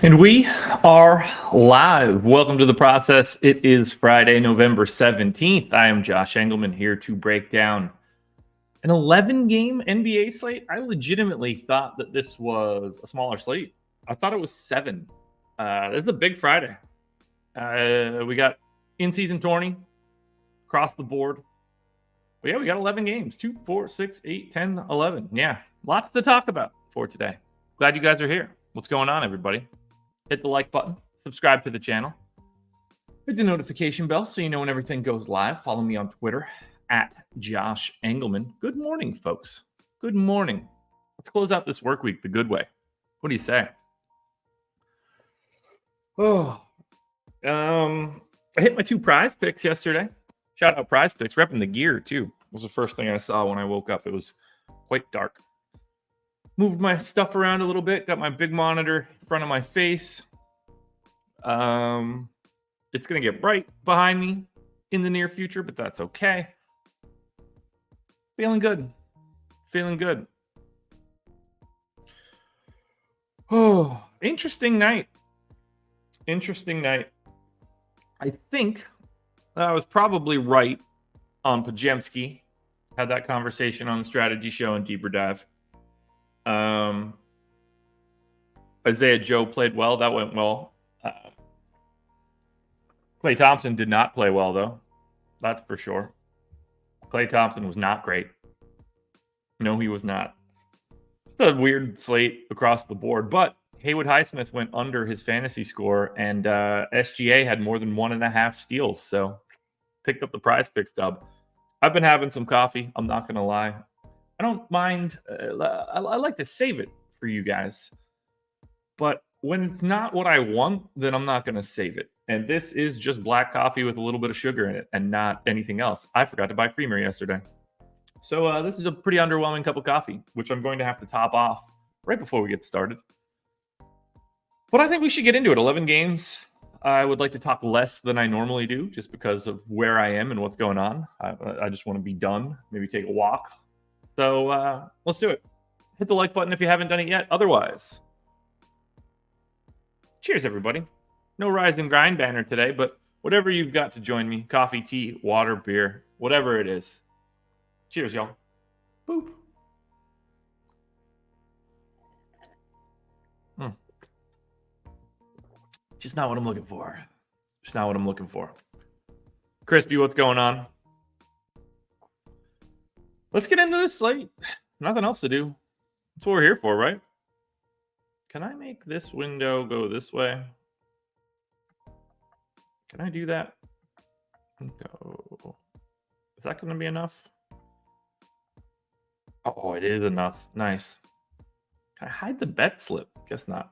And we are live. Welcome to the process. It is Friday, November 17th. I am Josh Engleman here to break down an 11-game NBA slate. I legitimately thought that this was a smaller slate. I thought it was 7. This is a big Friday. We got in-season tourney across the board. But yeah, we got 11 games. 2, 4, 6, 8, 10, 11. Yeah, lots to talk about for today. Glad you guys are here. What's going on, everybody? Hit the like button, subscribe to the channel, hit the notification bell so you know when everything goes live. Follow me on Twitter at Josh Engleman. Good morning, folks. Good morning. Let's close out this work week the good way. What do you say? Oh, I hit my 2 prize picks yesterday. Shout out prize picks. Repping the gear, too. It was the first thing I saw when I woke up. It was quite dark. Moved my stuff around a little bit. Got my big monitor in front of my face. It's going to get bright behind me in the near future, but that's okay. Feeling good. Feeling good. Oh, interesting night. Interesting night. I think I was probably right on Pajemski. Had that conversation on the strategy show and Deeper Dive. Isaiah Joe played well. That went well. Klay Thompson did not play well, though. That's for sure. Klay Thompson was not great. No, he was not. It's a weird slate across the board, but Haywood Highsmith went under his fantasy score, and SGA had more than 1.5 steals, so picked up the prize picks dub. I've been having some coffee. I'm not going to lie. I don't mind. I like to save it for you guys. But when it's not what I want, then I'm not going to save it. And this is just black coffee with a little bit of sugar in it and not anything else. I forgot to buy creamer yesterday. So this is a pretty underwhelming cup of coffee, which I'm going to have to top off right before we get started. But I think we should get into it. 11 games. I would like to talk less than I normally do just because of where I am and what's going on. I just want to be done, maybe take a walk. So let's do it. Hit the like button if you haven't done it yet. Otherwise, cheers, everybody. No rise and grind banner today, but whatever you've got to join me, coffee, tea, water, beer, whatever it is. Cheers, y'all. Boop. Just not what I'm looking for. Just not what I'm looking for. Crispy, what's going on? Let's get into this slate. Nothing else to do. That's what we're here for, right? Can I make this window go this way? Can I do that? Go. Is that going to be enough? Oh, it is enough. Nice. Can I hide the bet slip? Guess not.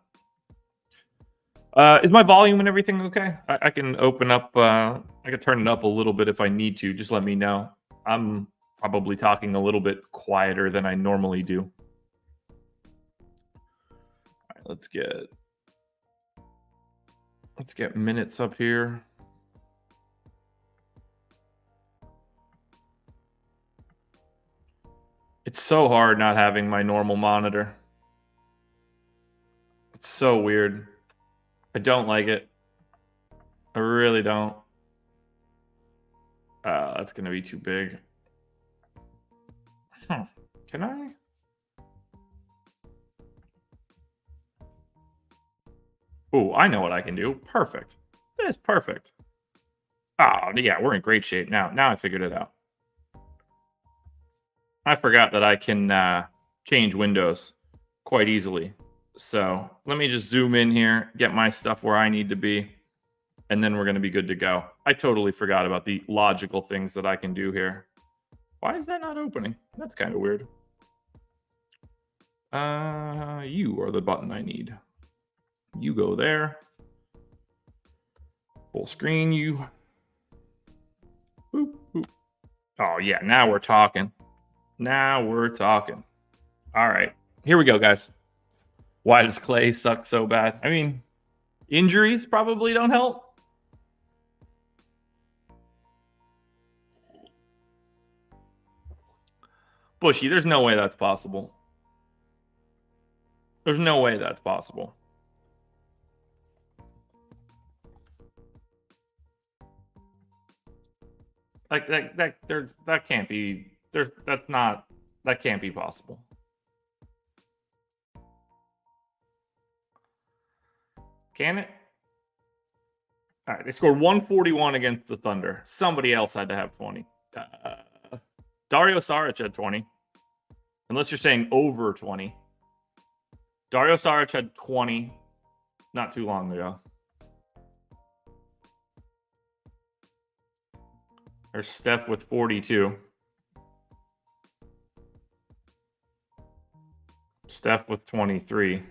Is my volume and everything okay? I can open up. I can turn it up a little bit if I need to. Just let me know. I'm probably talking a little bit quieter than I normally do. All right, let's get minutes up here. It's so hard not having my normal monitor. It's so weird. I don't like it. I really don't. That's going to be too big. Can I? Oh, I know what I can do. Perfect. That's perfect. Oh, yeah, we're in great shape now. Now I figured it out. I forgot that I can change windows quite easily. So let me just zoom in here, get my stuff where I need to be, and then we're going to be good to go. I totally forgot about the logical things that I can do here. Why is that not opening? That's kind of weird. You are the button I need. You go there. Full screen, you. Boop, boop. Oh, yeah, now we're talking. Now we're talking. All right, here we go, guys. Why does Klay suck so bad? I mean, injuries probably don't help. Bushy, there's no way that's possible. There's no way that's possible. Like that can't be there. That can't be possible. Can it? All right, they scored 141 against the Thunder. Somebody else had to have 20. Dario Saric had 20. Unless you're saying over 20. Dario Saric had 20 not too long ago. There's Steph with 42. Steph with 23.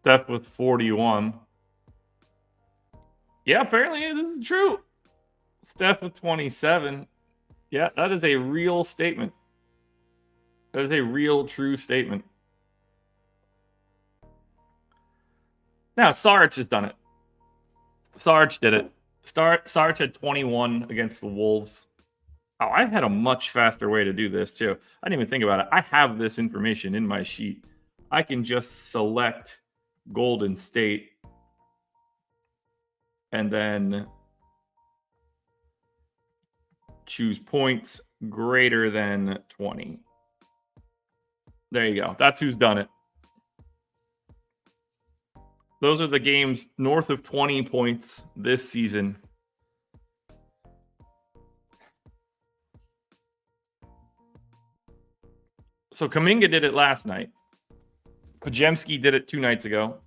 Steph with 41. Yeah, apparently this is true. Steph with 27. Yeah, that is a real statement. That is a real, true statement. Now, Saric has done it. Saric did it. Saric had 21 against the Wolves. Oh, I had a much faster way to do this, too. I didn't even think about it. I have this information in my sheet. I can just select Golden State and then choose points greater than 20. There you go. That's who's done it. Those are the games north of 20 points this season. So Kuminga did it last night. Podziemski did it 2 nights ago.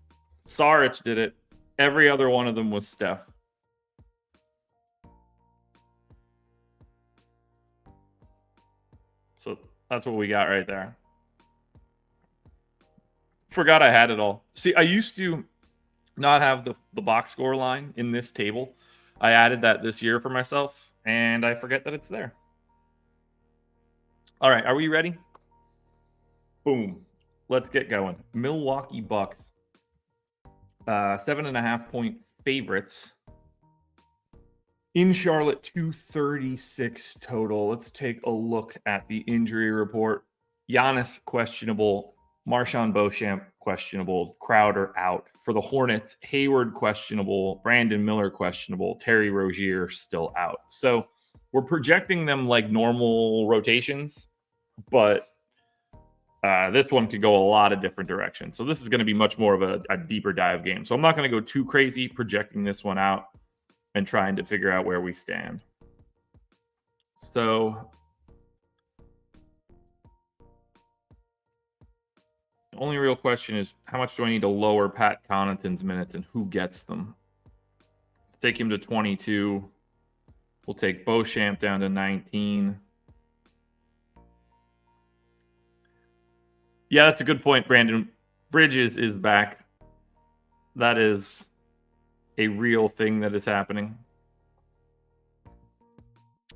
Saric did it. Every other one of them was Steph. So that's what we got right there. Forgot I had it all. See, I used to not have the box score line in this table. I added that this year for myself, and I forget that it's there. All right, are we ready? Boom. Let's get going. Milwaukee Bucks. 7.5 point favorites. In Charlotte, 236 total. Let's take a look at the injury report. Giannis questionable. Marshawn Beauchamp questionable. Crowder out. For the Hornets, Hayward questionable. Brandon Miller questionable. Terry Rozier still out. So we're projecting them like normal rotations, but this one could go a lot of different directions. So this is going to be much more of a deeper dive game. So I'm not going to go too crazy projecting this one out and trying to figure out where we stand. So the only real question is, how much do I need to lower Pat Connaughton's minutes and who gets them? Take him to 22. We'll take Beauchamp down to 19. Yeah, that's a good point, Brandon. Bridges is back. That is a real thing that is happening.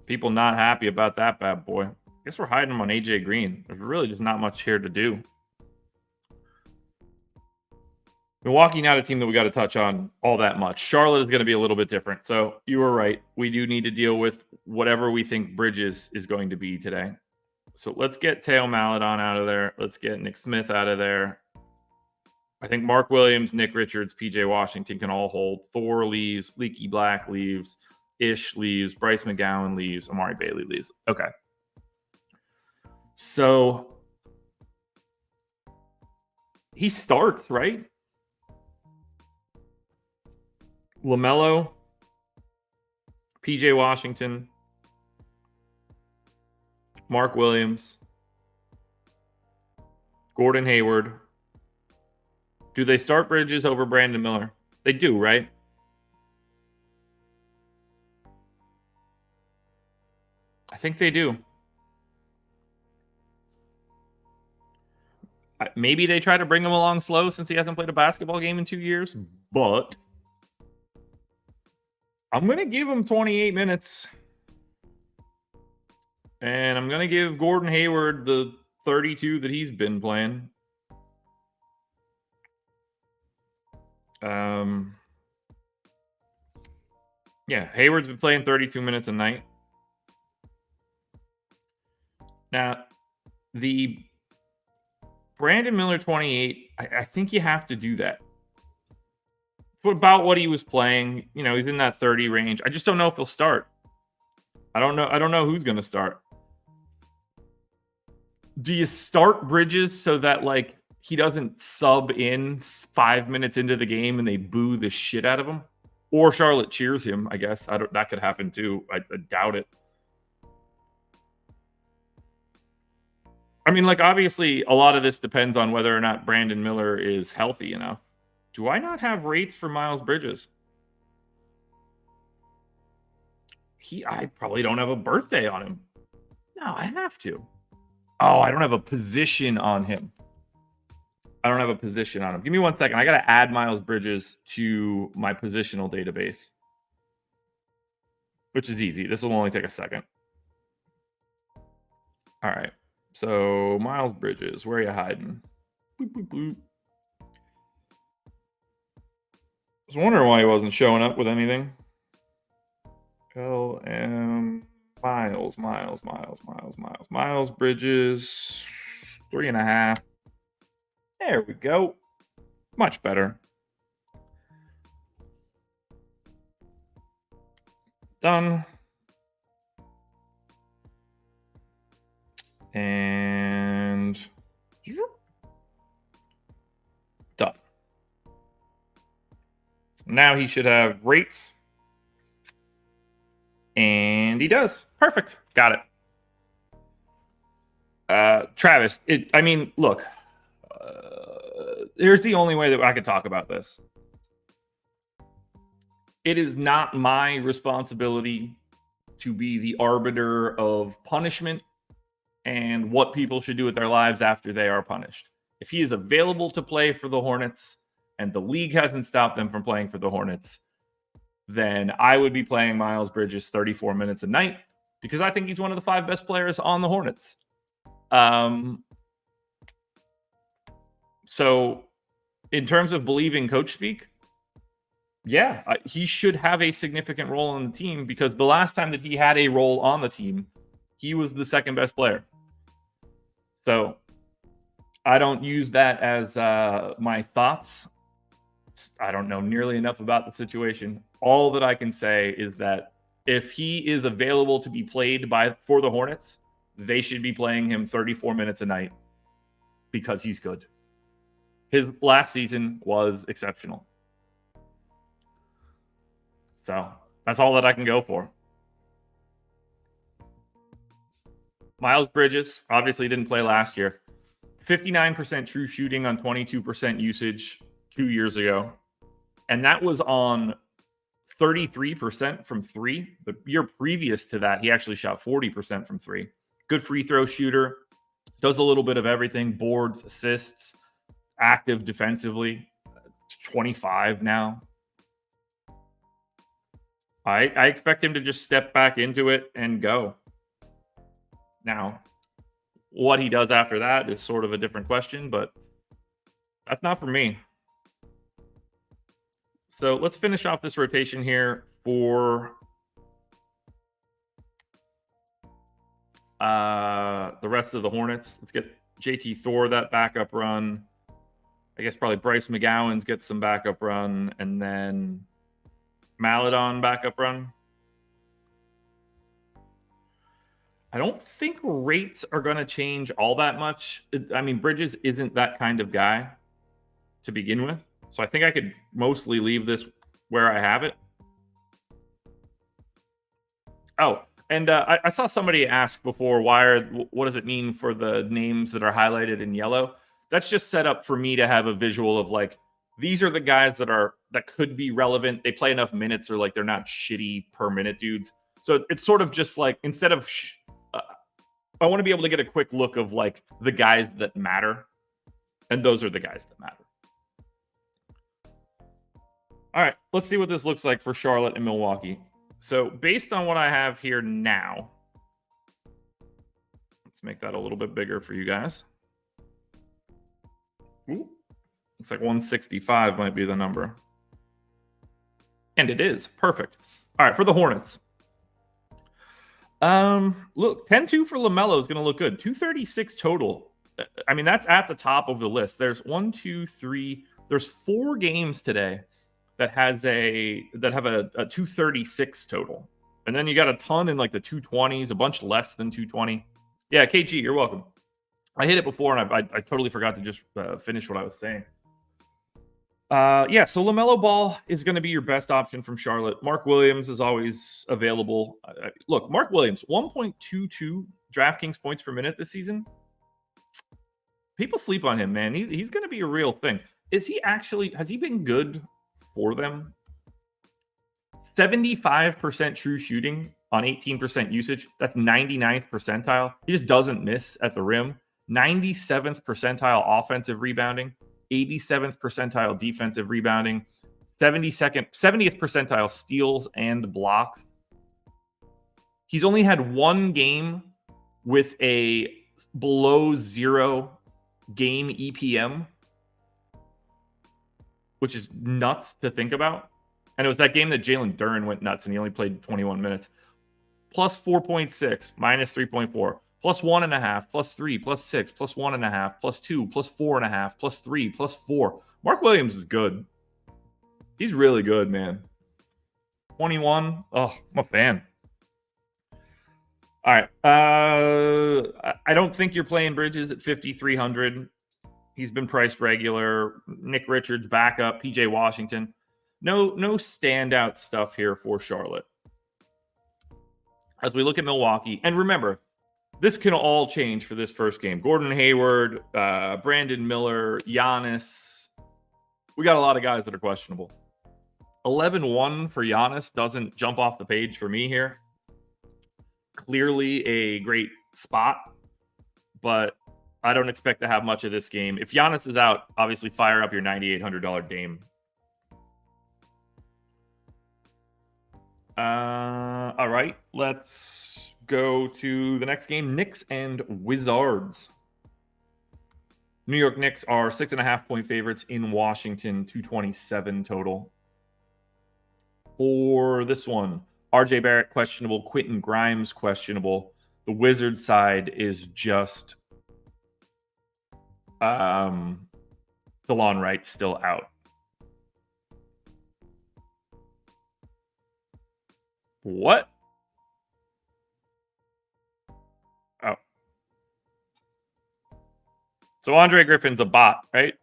People not happy about that bad boy. I guess we're hiding him on AJ Green. There's really just not much here to do. Milwaukee, not a team that we got to touch on all that much. Charlotte is going to be a little bit different. So you were right. We do need to deal with whatever we think Bridges is going to be today. So let's get Teo Maledon out of there. Let's get Nick Smith out of there. I think Mark Williams, Nick Richards, PJ Washington can all hold. Thor leaves. Leaky Black leaves. Ish leaves. Bryce McGowan leaves. Amari Bailey leaves. Okay. So he starts, right? LaMelo, PJ Washington, Mark Williams, Gordon Hayward. Do they start Bridges over Brandon Miller? They do, right? I think they do. Maybe they try to bring him along slow since he hasn't played a basketball game in 2 years, but I'm going to give him 28 minutes. And I'm going to give Gordon Hayward the 32 that he's been playing. Yeah, Hayward's been playing 32 minutes a night. Now, the Brandon Miller 28, I think you have to do that. about what he was playing. He's in that 30 range. I just don't know if he'll start. I don't know who's going to start. Do you start Bridges so that he doesn't sub in 5 minutes into the game and they boo the shit out of him? Or Charlotte cheers him, I guess. That could happen too. I doubt it. I mean, obviously, a lot of this depends on whether or not Brandon Miller is healthy enough. Do I not have rates for Miles Bridges? I probably don't have a birthday on him. No, I have to. Oh, I don't have a position on him. Give me 1 second. I got to add Miles Bridges to my positional database, which is easy. This will only take a second. All right. So, Miles Bridges, where are you hiding? Boop, boop, boop. I was wondering why he wasn't showing up with anything. LM Miles Bridges, 3.5. There we go. Much better. Done. And done. So now he should have rates. And he does. Perfect. Got it. Travis, look. Here's the only way that I could talk about this. It is not my responsibility to be the arbiter of punishment and what people should do with their lives after they are punished. If he is available to play for the Hornets and the league hasn't stopped them from playing for the Hornets, then I would be playing Miles Bridges 34 minutes a night because I think he's one of the 5 best players on the Hornets. So in terms of believing coach speak, yeah, he should have a significant role on the team because the last time that he had a role on the team, he was the second best player. So I don't use that as my thoughts. I don't know nearly enough about the situation. All that I can say is that if he is available to be played for the Hornets, they should be playing him 34 minutes a night because he's good. His last season was exceptional. So that's all that I can go for. Miles Bridges obviously didn't play last year. 59% true shooting on 22% usage 2 years ago. And that was on 33% from 3. The year previous to that, he actually shot 40% from 3. Good free throw shooter. Does a little bit of everything. Boards, assists. Active defensively. 25 now. I expect him to just step back into it and go. Now, what he does after that is sort of a different question, but that's not for me. So let's finish off this rotation here for the rest of the Hornets. Let's get JT Thor that backup run. I guess probably Bryce McGowan's gets some backup run, and then Maladon backup run. I don't think rates are going to change all that much. Bridges isn't that kind of guy to begin with. So I think I could mostly leave this where I have it. Oh, and I saw somebody ask before, what does it mean for the names that are highlighted in yellow? That's just set up for me to have a visual of these are the guys that could be relevant. They play enough minutes or they're not shitty per minute dudes. So it's sort of just instead of I want to be able to get a quick look of the guys that matter. And those are the guys that matter. All right, let's see what this looks like for Charlotte and Milwaukee. So based on what I have here now, let's make that a little bit bigger for you guys. Ooh, looks like 165 might be the number. And it is. Perfect. All right, for the Hornets. Look, 10-2 for LaMelo is going to look good. 236 total. That's at the top of the list. There's 4 games today that have a 236 total. And then you got a ton in like the 220s, a bunch less than 220. Yeah, KG, you're welcome. I hit it before, and I totally forgot to just finish what I was saying. So LaMelo Ball is going to be your best option from Charlotte. Mark Williams is always available. Look, Mark Williams, 1.22 DraftKings points per minute this season. People sleep on him, man. He's going to be a real thing. Has he been good for them? 75% true shooting on 18% usage. That's 99th percentile. He just doesn't miss at the rim. 97th percentile offensive rebounding. 87th percentile defensive rebounding. 70th percentile steals and blocks. He's only had one game with a below zero game EPM, which is nuts to think about. And it was that game that Jalen Duren went nuts and he only played 21 minutes. Plus 4.6, minus 3.4, plus 1.5, plus 3, plus 6, plus 1.5, plus 2, plus 4.5, plus 3, plus 4. Mark Williams is good. He's really good, man. 21. Oh, I'm a fan. All right. I don't think you're playing Bridges at 5,300. He's been priced regular. Nick Richards backup. PJ Washington. No standout stuff here for Charlotte. As we look at Milwaukee, and remember, this can all change for this first game. Gordon Hayward, Brandon Miller, Giannis. We got a lot of guys that are questionable. 11-1 for Giannis doesn't jump off the page for me here. Clearly a great spot, but I don't expect to have much of this game. If Giannis is out, obviously fire up your $9,800 Dame. All right, let's go to the next game. Knicks and Wizards. New York Knicks are 6.5-point favorites in Washington, 227 total. For this one, RJ Barrett questionable, Quentin Grimes questionable. The Wizards side is just DeLon Wright still out. What? Oh. So Andre Griffin's a bot, right?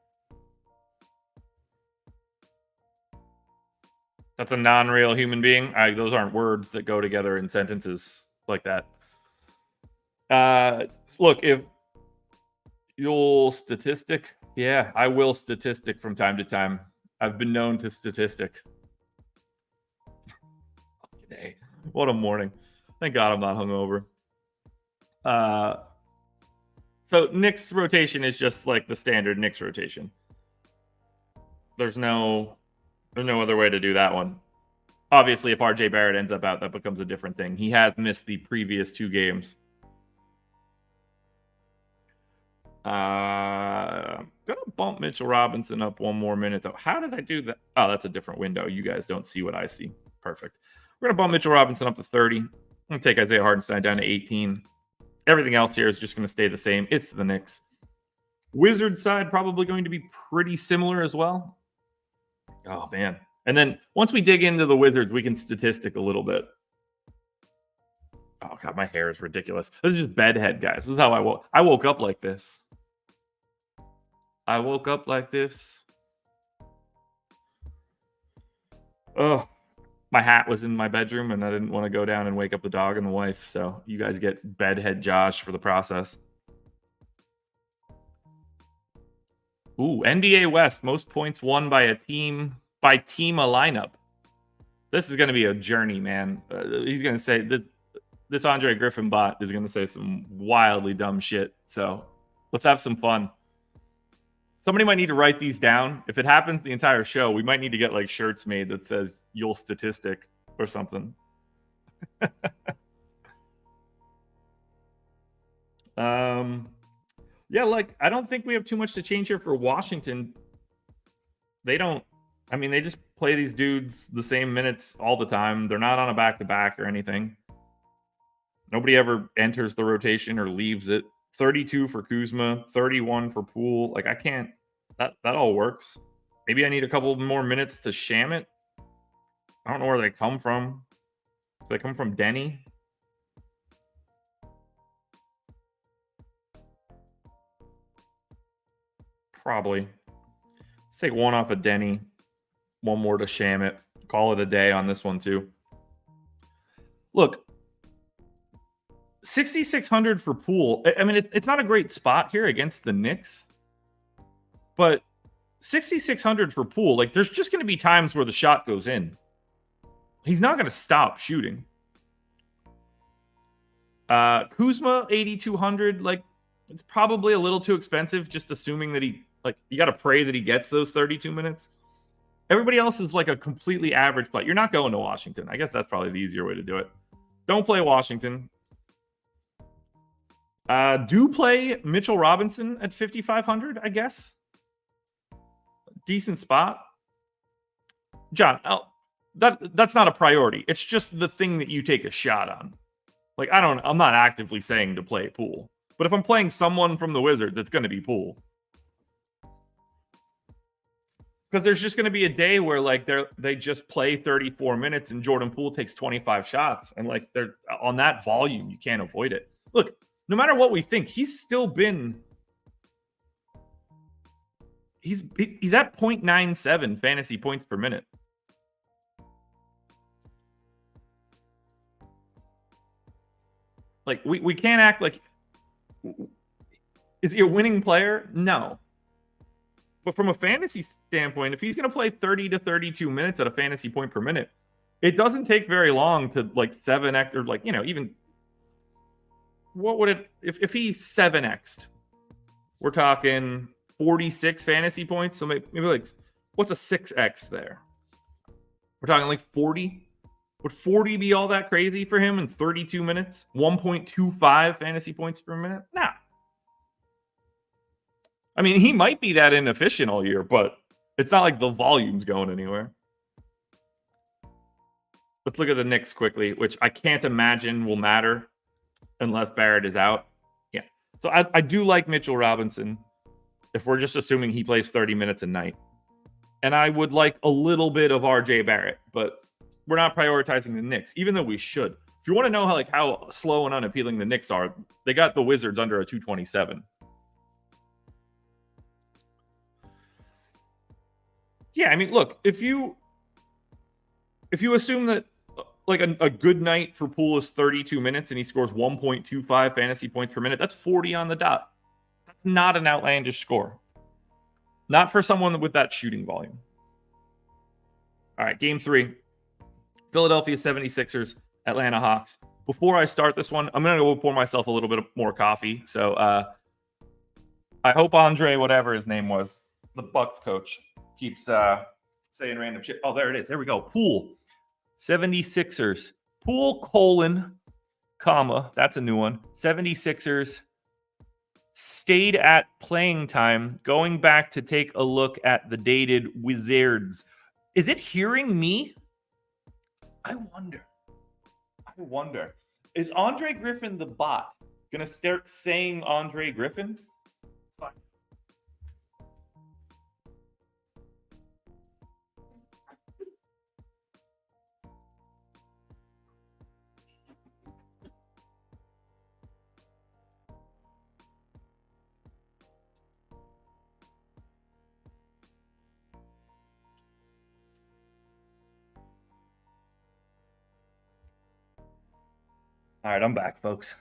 That's a non-real human being. Those aren't words that go together in sentences like that. Look, if you'll statistic, yeah, I will statistic from time to time. I've been known to statistic. Today, what a morning! Thank God I'm not hungover. So Knicks rotation is just like the standard Knicks rotation. There's no other way to do that one. Obviously, if RJ Barrett ends up out, that becomes a different thing. He has missed the previous 2 games. I'm going to bump Mitchell Robinson up one more minute, though. How did I do that? Oh, that's a different window. You guys don't see what I see. Perfect. We're going to bump Mitchell Robinson up to 30. I'm going to take Isaiah Hartenstein down to 18. Everything else here is just going to stay the same. It's the Knicks. Wizards side probably going to be pretty similar as well. Oh, man. And then once we dig into the Wizards, we can statistic a little bit. Oh, God, my hair is ridiculous. This is just bedhead, guys. This is how I woke up like this. I woke up like this. Oh, my hat was in my bedroom, and I didn't want to go down and wake up the dog and the wife. So you guys get bedhead Josh for the process. Ooh, NBA West, most points won by a team a lineup. This is going to be a journey, man. He's going to say this Andre Griffin bot is going to say some wildly dumb shit. So let's have some fun. Somebody might need to write these down. If it happens the entire show, we might need to get like shirts made that says "You'll statistic" or something. Yeah, like I don't think we have too much to change here for Washington. They just play these dudes the same minutes all the time. They're not on a back-to-back or anything. Nobody ever enters the rotation or leaves it. 32 for Kuzma, 31 for Poole. Like I can't. That all works. Maybe I need a couple more minutes to sham it. I don't know where they come from. Do they come from Denny? Probably. Let's take one off of Denny. One more to sham it. Call it a day on this one too. Look, 6,600 for Poole. I mean, it's not a great spot here against the Knicks, but 6,600 for Poole. Like, there's just going to be times where the shot goes in. He's not going to stop shooting. Kuzma, 8,200. Like, it's probably a little too expensive, just assuming that you got to pray that he gets those 32 minutes. Everybody else is like a completely average play. You're not going to Washington. I guess that's probably the easier way to do it. Don't play Washington. Do play Mitchell Robinson at 5,500, I guess. Decent spot. John, that's not a priority. It's just the thing that you take a shot on. Like, I'm not actively saying to play Poole. But if I'm playing someone from the Wizards, it's going to be Poole. Because there's just going to be a day where they just play 34 minutes and Jordan Poole takes 25 shots. And they're on that volume, you can't avoid it. Look, no matter what we think, he's still been... He's at 0.97 fantasy points per minute. Like, we can't act like... Is he a winning player? No. But from a fantasy standpoint, if he's going to play 30 to 32 minutes at a fantasy point per minute, it doesn't take very long to 7x or even... What would it... If he's 7x'd, we're talking 46 fantasy points. So maybe what's a 6x there? We're talking 40? Would 40 be all that crazy for him in 32 minutes? 1.25 fantasy points per minute? Nah. I mean, he might be that inefficient all year, but it's not like the volume's going anywhere. Let's look at the Knicks quickly, which I can't imagine will matter unless Barrett is out. Yeah. So I do like Mitchell Robinson if we're just assuming he plays 30 minutes a night. And I would like a little bit of RJ Barrett, but we're not prioritizing the Knicks, even though we should. If you want to know how slow and unappealing the Knicks are, they got the Wizards under a 227. Yeah, I mean, look, if you assume that a good night for Poole is 32 minutes and he scores 1.25 fantasy points per minute, that's 40 on the dot. That's not an outlandish score. Not for someone with that shooting volume. All right, game 3. Philadelphia 76ers, Atlanta Hawks. Before I start this one, I'm going to go pour myself a little bit more coffee. So I hope Andre, whatever his name was, the Bucks coach, keeps saying random shit. Oh, there it is. There we go. Poole. 76ers. Poole, comma. That's a new one. 76ers stayed at playing time, going back to take a look at the dated Wizards. Is it hearing me? I wonder. Is Andre Griffin the bot going to start saying Andre Griffin? Fine. All right, I'm back, folks.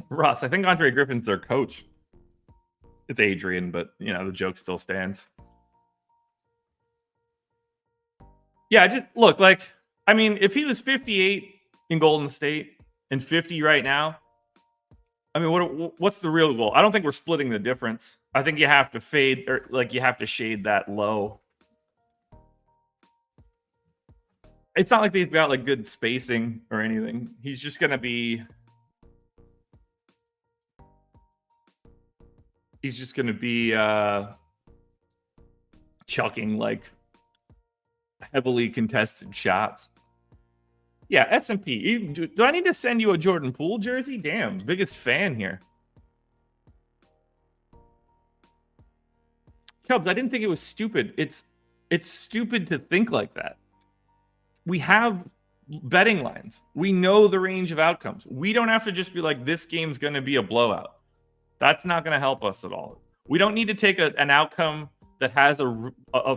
Russ, I think Andre Griffin's their coach. It's Adrian, but, the joke still stands. Yeah, just look, if he was 58 in Golden State and 50 right now, I mean, what's the real goal? I don't think we're splitting the difference. I think you have to fade, or you have to shade that low. It's not like they've got good spacing or anything. He's just going to be... He's just going to be chucking heavily contested shots. Yeah, S&P. Do I need to send you a Jordan Poole jersey? Damn, biggest fan here. Chubbs, I didn't think it was stupid. It's stupid to think like that. We have betting lines. We know the range of outcomes. We don't have to just be like, this game's going to be a blowout. That's not going to help us at all. We don't need to take an outcome that has a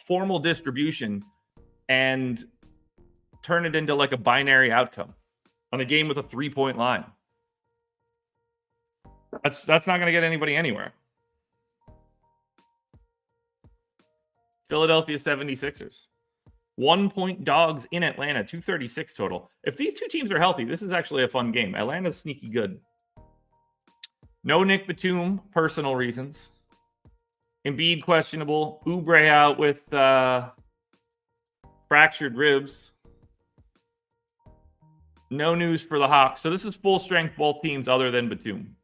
formal distribution and turn it into like a binary outcome on a game with a 3-point line. That's not going to get anybody anywhere. Philadelphia 76ers. 1-point dogs in Atlanta, 236 total. If these two teams are healthy, this is actually a fun game. Atlanta's sneaky good. No Nick Batum, personal reasons. Embiid questionable. Oubre out with fractured ribs. No news for the Hawks. So this is full strength, both teams other than Batum.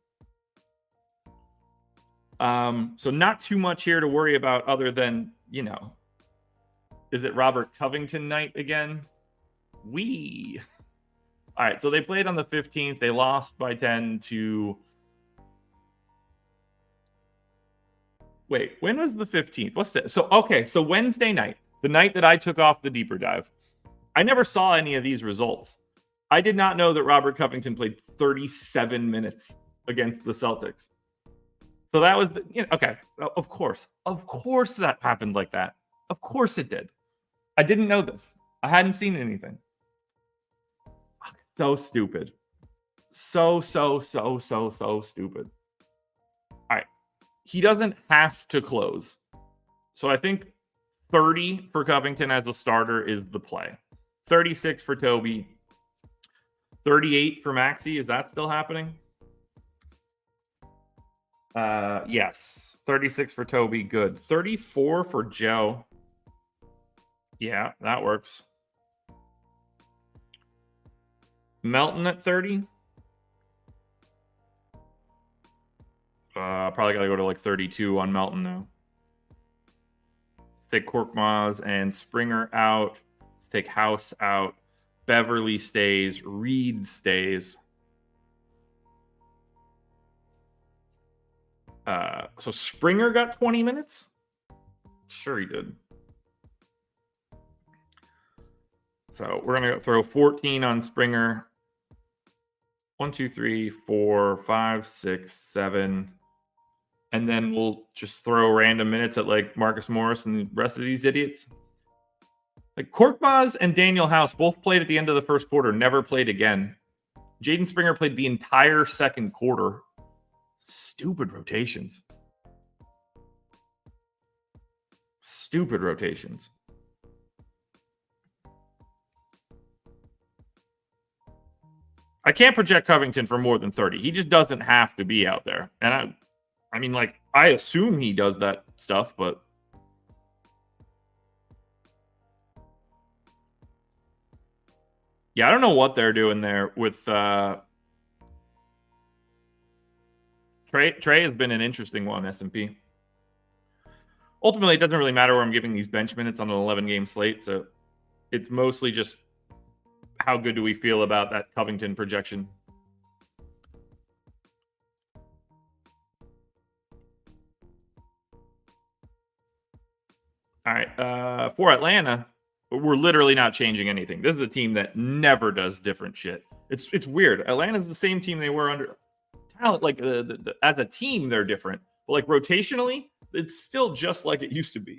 So not too much here to worry about other than, is it Robert Covington night again? All right, so they played on the 15th. They lost by 10 to... Wait, when was the 15th? What's that? So Wednesday night, the night that I took off the deeper dive, I never saw any of these results. I did not know that Robert Covington played 37 minutes against the Celtics. So that was, okay, of course that happened like that. Of course it did. I didn't know this. I hadn't seen anything. So stupid. So stupid. All right. He doesn't have to close. So I think 30 for Covington as a starter is the play. 36 for Toby. 38 for Maxey. Is that still happening? Yes. 36 for Toby. Good. 34 for Joe. Yeah, that works. Melton at 30. Probably got to go to like 32 on Melton now. Let's take Korkmaz and Springer out. Let's take House out. Beverly stays. Reed stays. So Springer got 20 minutes? Sure he did. So we're going to throw 14 on Springer. 1, 2, 3, 4, 5, 6, 7. And then we'll just throw random minutes at like Marcus Morris and the rest of these idiots. Like Korkmaz and Daniel House both played at the end of the first quarter, never played again. Jaden Springer played the entire second quarter. Stupid rotations. Stupid rotations. I can't project Covington for more than 30. He just doesn't have to be out there. And I mean, like, I assume he does that stuff, but yeah, I don't know what they're doing there with Trey has been an interesting one, S&P. Ultimately, it doesn't really matter where I'm giving these bench minutes on an 11-game slate, so it's mostly just how good do we feel about that Covington projection. All right, for Atlanta, we're literally not changing anything. This is a team that never does different shit. It's weird. Atlanta's the same team they were under. Talent, like as a team, they're different. But like rotationally, it's still just like it used to be.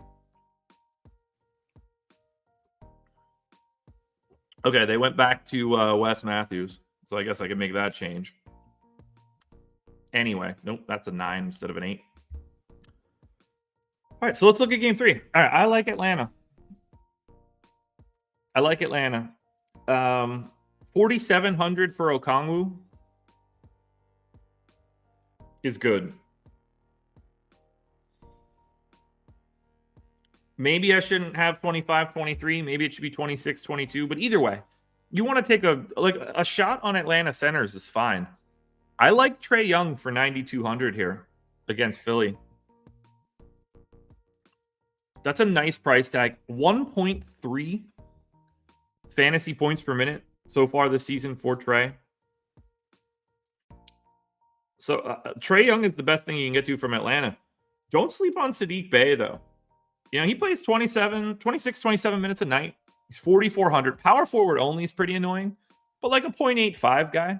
Okay, they went back to Wes Matthews, so I guess I can make that change. Anyway, nope, that's a 9 instead of an 8. All right, so let's look at game 3. All right, I like Atlanta. 4,700 for Okongwu is good. Maybe I shouldn't have 25, 23. Maybe it should be 26, 22. But either way, you want to take a shot on Atlanta centers is fine. I like Trae Young for 9,200 here against Philly. That's a nice price tag. 1.3, fantasy points per minute so far this season for Trae. So Trae Young is the best thing you can get to from Atlanta. Don't sleep on Sadiq Bey, though. He plays 26, 27 minutes a night. He's 4,400. Power forward only is pretty annoying, but like a 0.85 guy.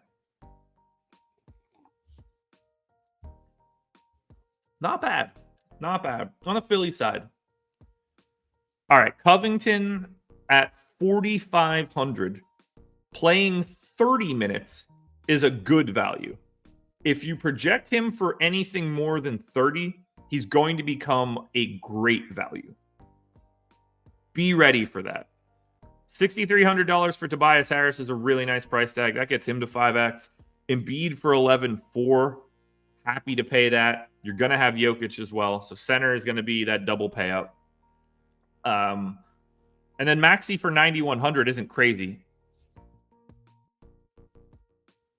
Not bad. Not bad. On the Philly side. All right. Covington at 4,500. Playing 30 minutes is a good value. If you project him for anything more than 30, he's going to become a great value. Be ready for that. $6,300 for Tobias Harris is a really nice price tag. That gets him to 5x. Embiid for 11.4. Happy to pay that. You're going to have Jokic as well. So center is going to be that double payout. And then Maxey for 9,100 isn't crazy.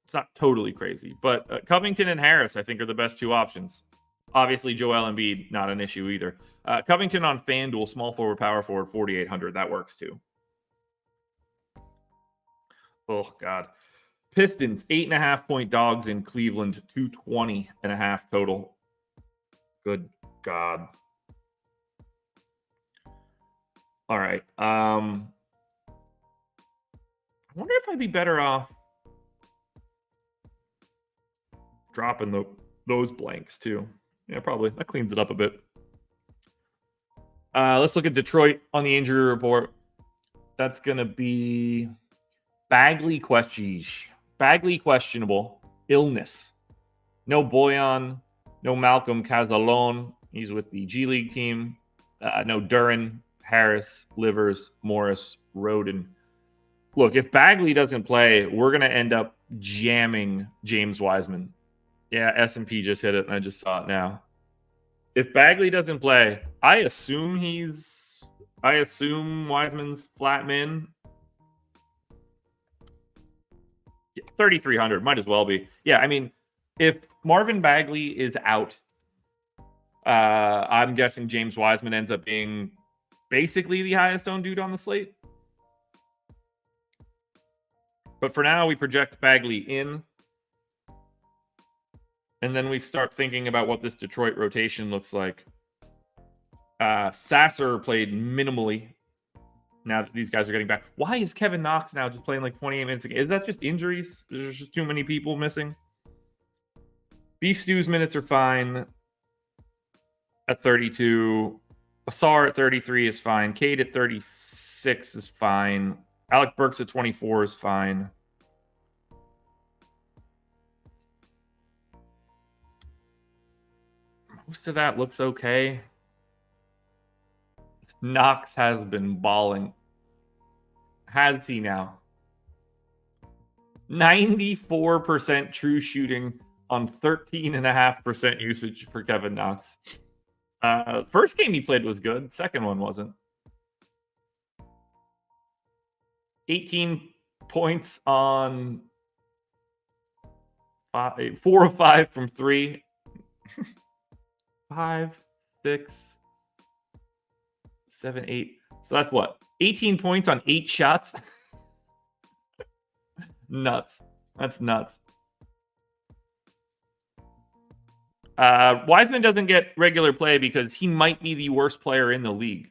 It's not totally crazy. But Covington and Harris, I think, are the best two options. Obviously, Joel Embiid, not an issue either. Covington on FanDuel, small forward, power forward, 4,800. That works too. Oh, God. Pistons, 8.5-point dogs in Cleveland, 220.5 total. Good God. All right. I wonder if I'd be better off dropping those blanks too. Yeah, probably. That cleans it up a bit. Let's look at Detroit on the injury report. That's going to be Bagley questionable. Illness. No Boyan. No Malcolm Cazalone. He's with the G League team. No Duran, Harris, Livers, Morris, Roden. Look, if Bagley doesn't play, we're going to end up jamming James Wiseman. Yeah, S&P just hit it, and I just saw it now. If Bagley doesn't play, I assume Wiseman's flat min. Yeah, 3,300 might as well be. Yeah, I mean, if Marvin Bagley is out, I'm guessing James Wiseman ends up being basically the highest owned dude on the slate. But for now, we project Bagley in. And then we start thinking about what this Detroit rotation looks like. Sasser played minimally. Now that these guys are getting back. Why is Kevin Knox now just playing like 28 minutes a game? Is that just injuries? There's just too many people missing. Beef Stew's minutes are fine at 32. Asar at 33 is fine. Cade at 36 is fine. Alec Burks at 24 is fine. Most of that looks okay. Knox has been balling. Has he now? 94% true shooting on 13.5% usage for Kevin Knox. First game he played was good. Second one wasn't. 18 points on 4 of 5 from 3. 5, 6, 7, 8. So that's what? 18 points on 8 shots? Nuts. That's nuts. Wiseman doesn't get regular play because he might be the worst player in the league.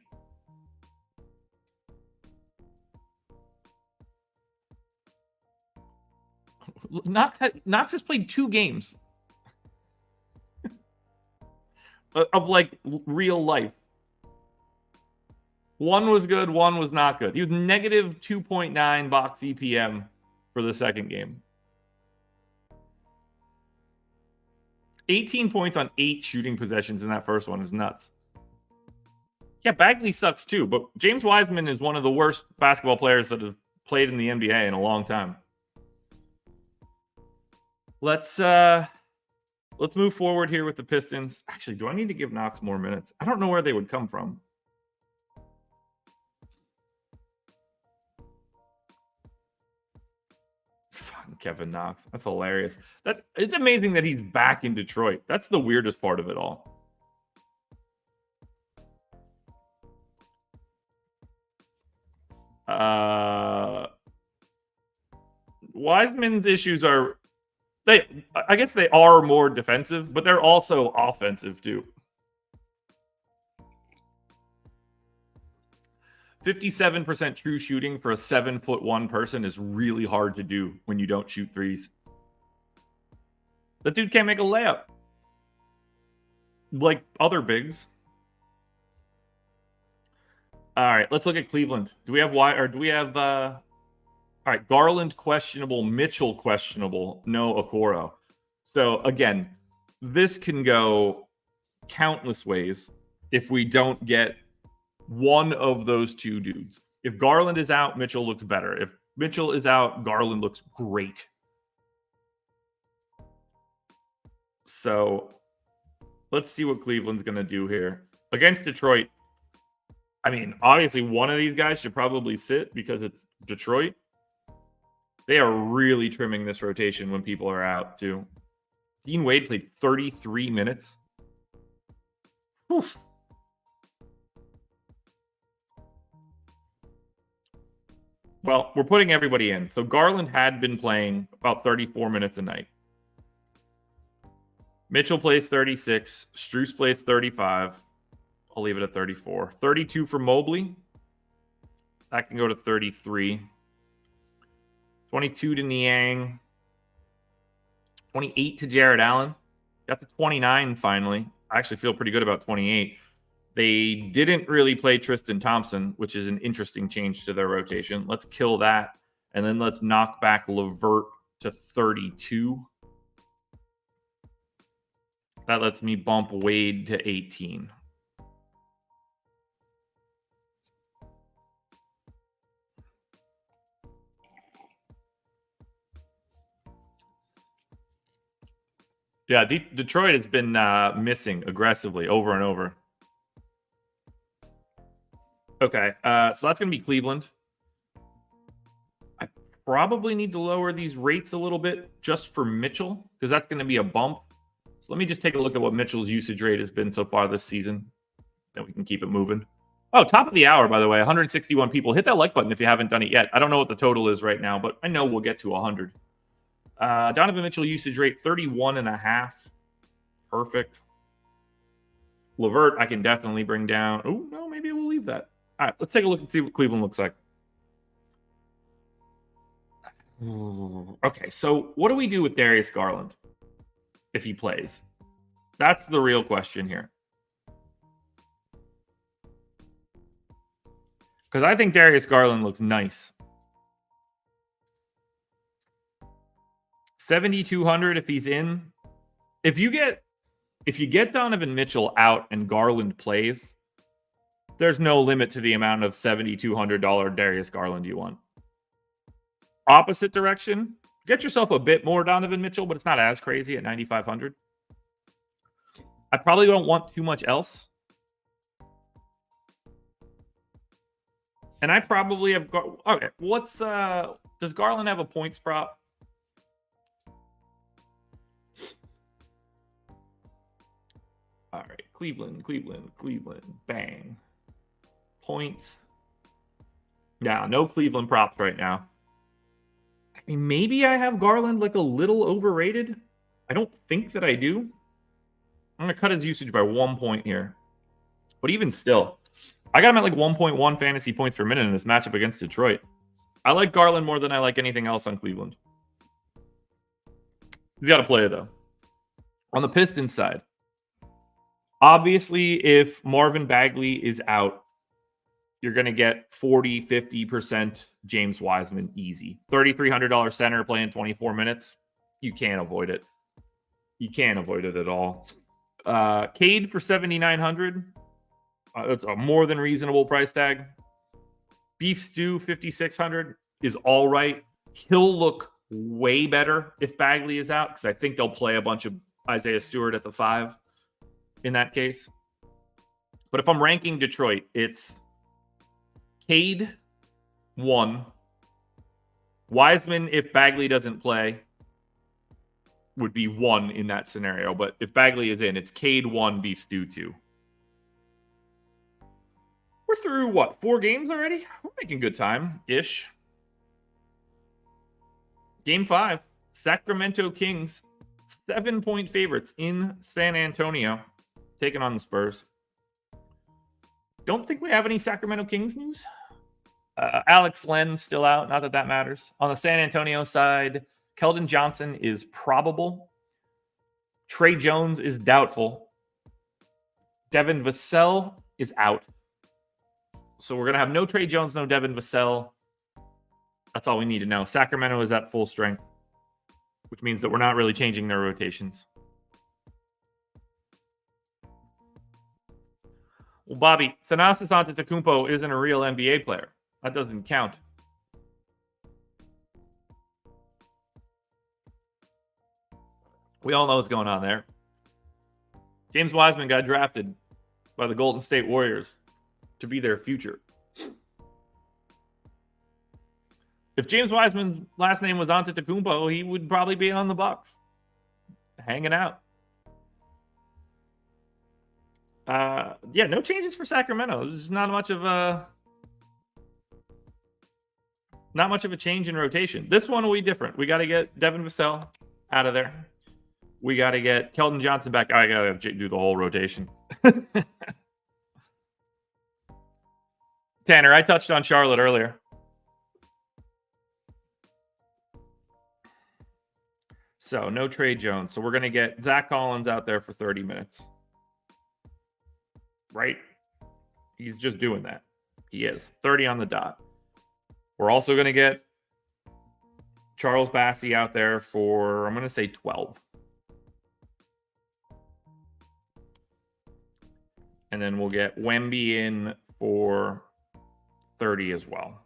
Knox has played 2 games. Of like real life. One was good, one was not good. He was negative 2.9 box EPM for the second game. 18 points on 8 shooting possessions in that first one is nuts. Yeah, Bagley sucks too, but James Wiseman is one of the worst basketball players that have played in the NBA in a long time. Let's move forward here with the Pistons. Actually, do I need to give Knox more minutes? I don't know where they would come from. Kevin Knox. That's hilarious. It's amazing that he's back in Detroit. That's the weirdest part of it all. Wiseman's issues are I guess they are more defensive, but they're also offensive too. 57% true shooting for a 7'1" person is really hard to do when you don't shoot threes. That dude can't make a layup like other bigs. All right, let's look at Cleveland. Do we have all right, Garland questionable, Mitchell questionable, no Okoro. So again, this can go countless ways if we don't get one of those two dudes. If Garland is out, Mitchell looks better. If Mitchell is out, Garland looks great. So let's see what Cleveland's going to do here. Against Detroit, I mean, obviously one of these guys should probably sit because it's Detroit. They are really trimming this rotation when people are out, too. Dean Wade played 33 minutes. Oof. Well, we're putting everybody in. So Garland had been playing about 34 minutes a night. Mitchell plays 36. Strus plays 35. I'll leave it at 34. 32 for Mobley. That can go to 33. 22 to Niang. 28 to Jared Allen. Got to 29 finally. I actually feel pretty good about 28. They didn't really play Tristan Thompson, which is an interesting change to their rotation. Let's kill that. And then let's knock back LeVert to 32. That lets me bump Wade to 18. Yeah, Detroit has been missing aggressively over and over. Okay, so that's going to be Cleveland. I probably need to lower these rates a little bit just for Mitchell because that's going to be a bump. So let me just take a look at what Mitchell's usage rate has been so far this season. Then we can keep it moving. Oh, top of the hour, by the way, 161 people. Hit that like button if you haven't done it yet. I don't know what the total is right now, but I know we'll get to 100. Donovan Mitchell usage rate 31.5. Perfect. LeVert, I can definitely bring down. Oh, no, maybe we'll leave that. All right, let's take a look and see what Cleveland looks like. Okay, so what do we do with Darius Garland if he plays? That's the real question here. Because I think Darius Garland looks nice. 7,200 if he's in. If you get Donovan Mitchell out and Garland plays, there's no limit to the amount of $7,200 Darius Garland you want. Opposite direction, get yourself a bit more Donovan Mitchell, but it's not as crazy at 9,500. I probably don't want too much else. And I probably have... Okay, does Garland have a points prop? All right, Cleveland. Bang. Points. Yeah, no Cleveland props right now. I mean, maybe I have Garland like a little overrated. I don't think that I do. I'm going to cut his usage by 1 point here. But even still, I got him at like 1.1 fantasy points per minute in this matchup against Detroit. I like Garland more than I like anything else on Cleveland. He's got to play, though. On the Pistons side, obviously, if Marvin Bagley is out, you're going to get 40, 50% James Wiseman easy. $3,300 center playing 24 minutes. You can't avoid it. You can't avoid it at all. Cade for 7,900. It's a more than reasonable price tag. Beef Stew 5,600 is all right. He'll look way better if Bagley is out because I think they'll play a bunch of Isaiah Stewart at the 5 in that case. But if I'm ranking Detroit, it's Cade 1. Wiseman, if Bagley doesn't play, would be 1 in that scenario. But if Bagley is in, it's Cade 1, Beef Stew 2. We're through, 4 games already? We're making good time-ish. Game 5, Sacramento Kings, 7-point favorites in San Antonio, taking on the Spurs. Don't think we have any Sacramento Kings news. Alex Len still out. Not that that matters. On the San Antonio side, Keldon Johnson is probable. Trey Jones is doubtful. Devin Vassell is out. So we're going to have no Trey Jones, no Devin Vassell. That's all we need to know. Sacramento is at full strength, which means that we're not really changing their rotations. Well, Bobby, Thanasis Antetokounmpo isn't a real NBA player. That doesn't count. We all know what's going on there. James Wiseman got drafted by the Golden State Warriors to be their future. If James Wiseman's last name was Antetokounmpo, he would probably be on the Bucks, hanging out. Yeah, no changes for Sacramento. There's just not much of a change in rotation. This one will be different. We got to get Devin Vassell out of there. We got to get Keldon Johnson back. I got to do the whole rotation. Tanner, I touched on Charlotte earlier. So no Trey Jones. So we're going to get Zach Collins out there for 30 minutes. Right? He's just doing that. He is. 30 on the dot. We're also going to get Charles Bassey out there for, I'm going to say 12. And then we'll get Wemby in for 30 as well.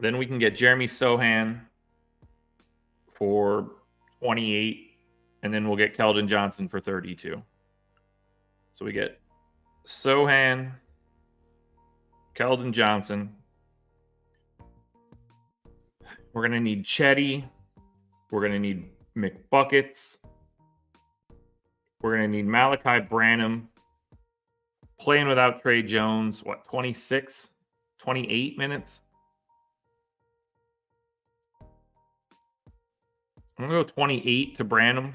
Then we can get Jeremy Sohan for 28, and then we'll get Keldon Johnson for 32. So we get Sohan, Keldon Johnson. We're going to need Chetty. We're going to need McBuckets. We're going to need Malachi Branham. Playing without Trey Jones, 26, 28 minutes? I'm going to go 28 to Branham.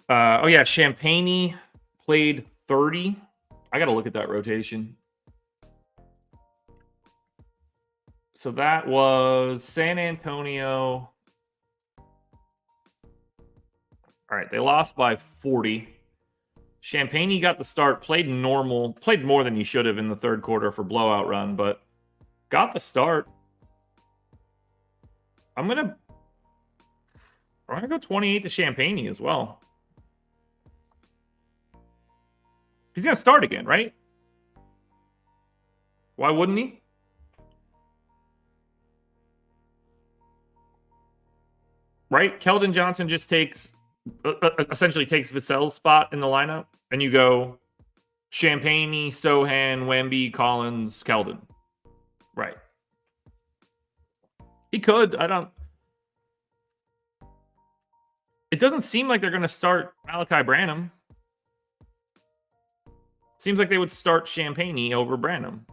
Oh, yeah, Champagne played 30. I got to look at that rotation. So that was San Antonio. All right, they lost by 40. Champagne got the start, played normal, played more than he should have in the third quarter for blowout run, but got the start. I'm gonna go 28 to Champagne as well. He's gonna start again, right? Why wouldn't he? Right? Keldon Johnson just essentially takes Vassell's spot in the lineup, and you go Champagne, Sohan, Wemby, Collins, Keldon. Right. He could. It doesn't seem like they're going to start Malachi Branham. Seems like they would start Champagne over Branham.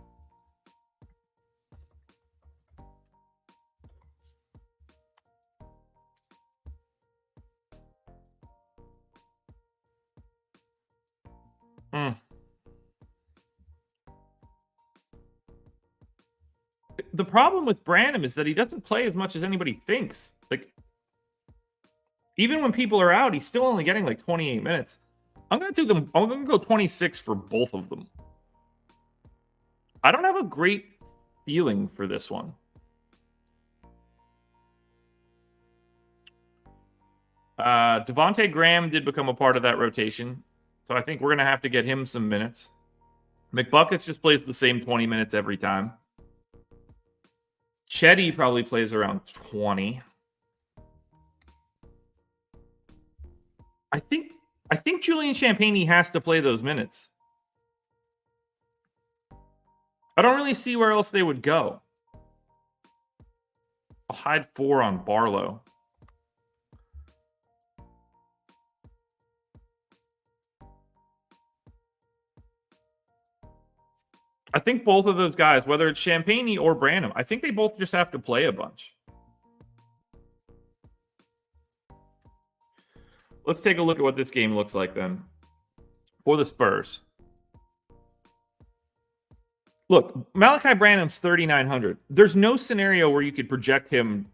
The problem with Branham is that he doesn't play as much as anybody thinks. Like, even when people are out, he's still only getting like 28 minutes. I'm going to go 26 for both of them. I don't have a great feeling for this one. Devontae Graham did become a part of that rotation, so I think we're going to have to get him some minutes. McBuckets just plays the same 20 minutes every time. Chetty probably plays around 20. I think Julian Champagne has to play those minutes. I don't really see where else they would go. I'll hide 4 on Barlow. think both of those guys, whether it's Champagny or Branham, I think they both just have to play a bunch. Let's take a look at what this game looks like then for the Spurs. Look, Malachi Branham's 3,900. There's no scenario where you could project him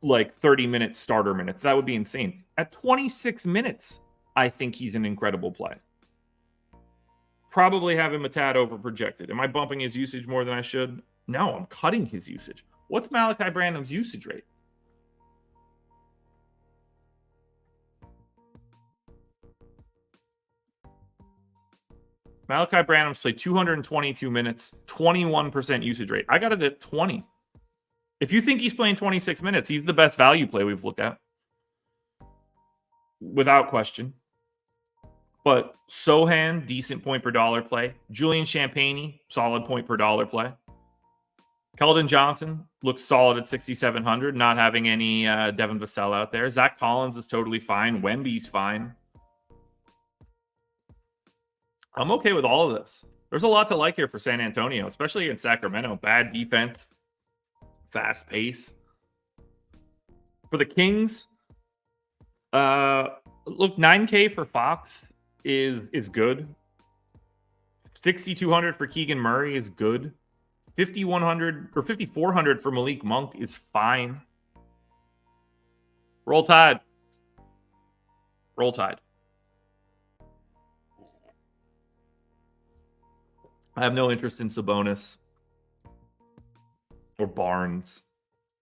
like 30-minute starter minutes. That would be insane. At 26 minutes, I think he's an incredible play. Probably have him a tad over projected. Am I bumping his usage more than I should? No, I'm cutting his usage. What's Malachi Branham's usage rate? Malachi Branham's played 222 minutes, 21% usage rate. I got it at 20. If you think he's playing 26 minutes, he's the best value play we've looked at. Without question. But Sohan, decent point per dollar play. Julian Champagny, solid point per dollar play. Keldon Johnson looks solid at 6,700, not having any Devin Vassell out there. Zach Collins is totally fine. Wemby's fine. I'm okay with all of this. There's a lot to like here for San Antonio, especially in Sacramento. Bad defense, fast pace. For the Kings, look, 9K for Fox is good. 6,200 for Keegan Murray is good. 5,100 or 5,400 for Malik Monk is fine. Roll Tide. Roll Tide. I have no interest in Sabonis or Barnes.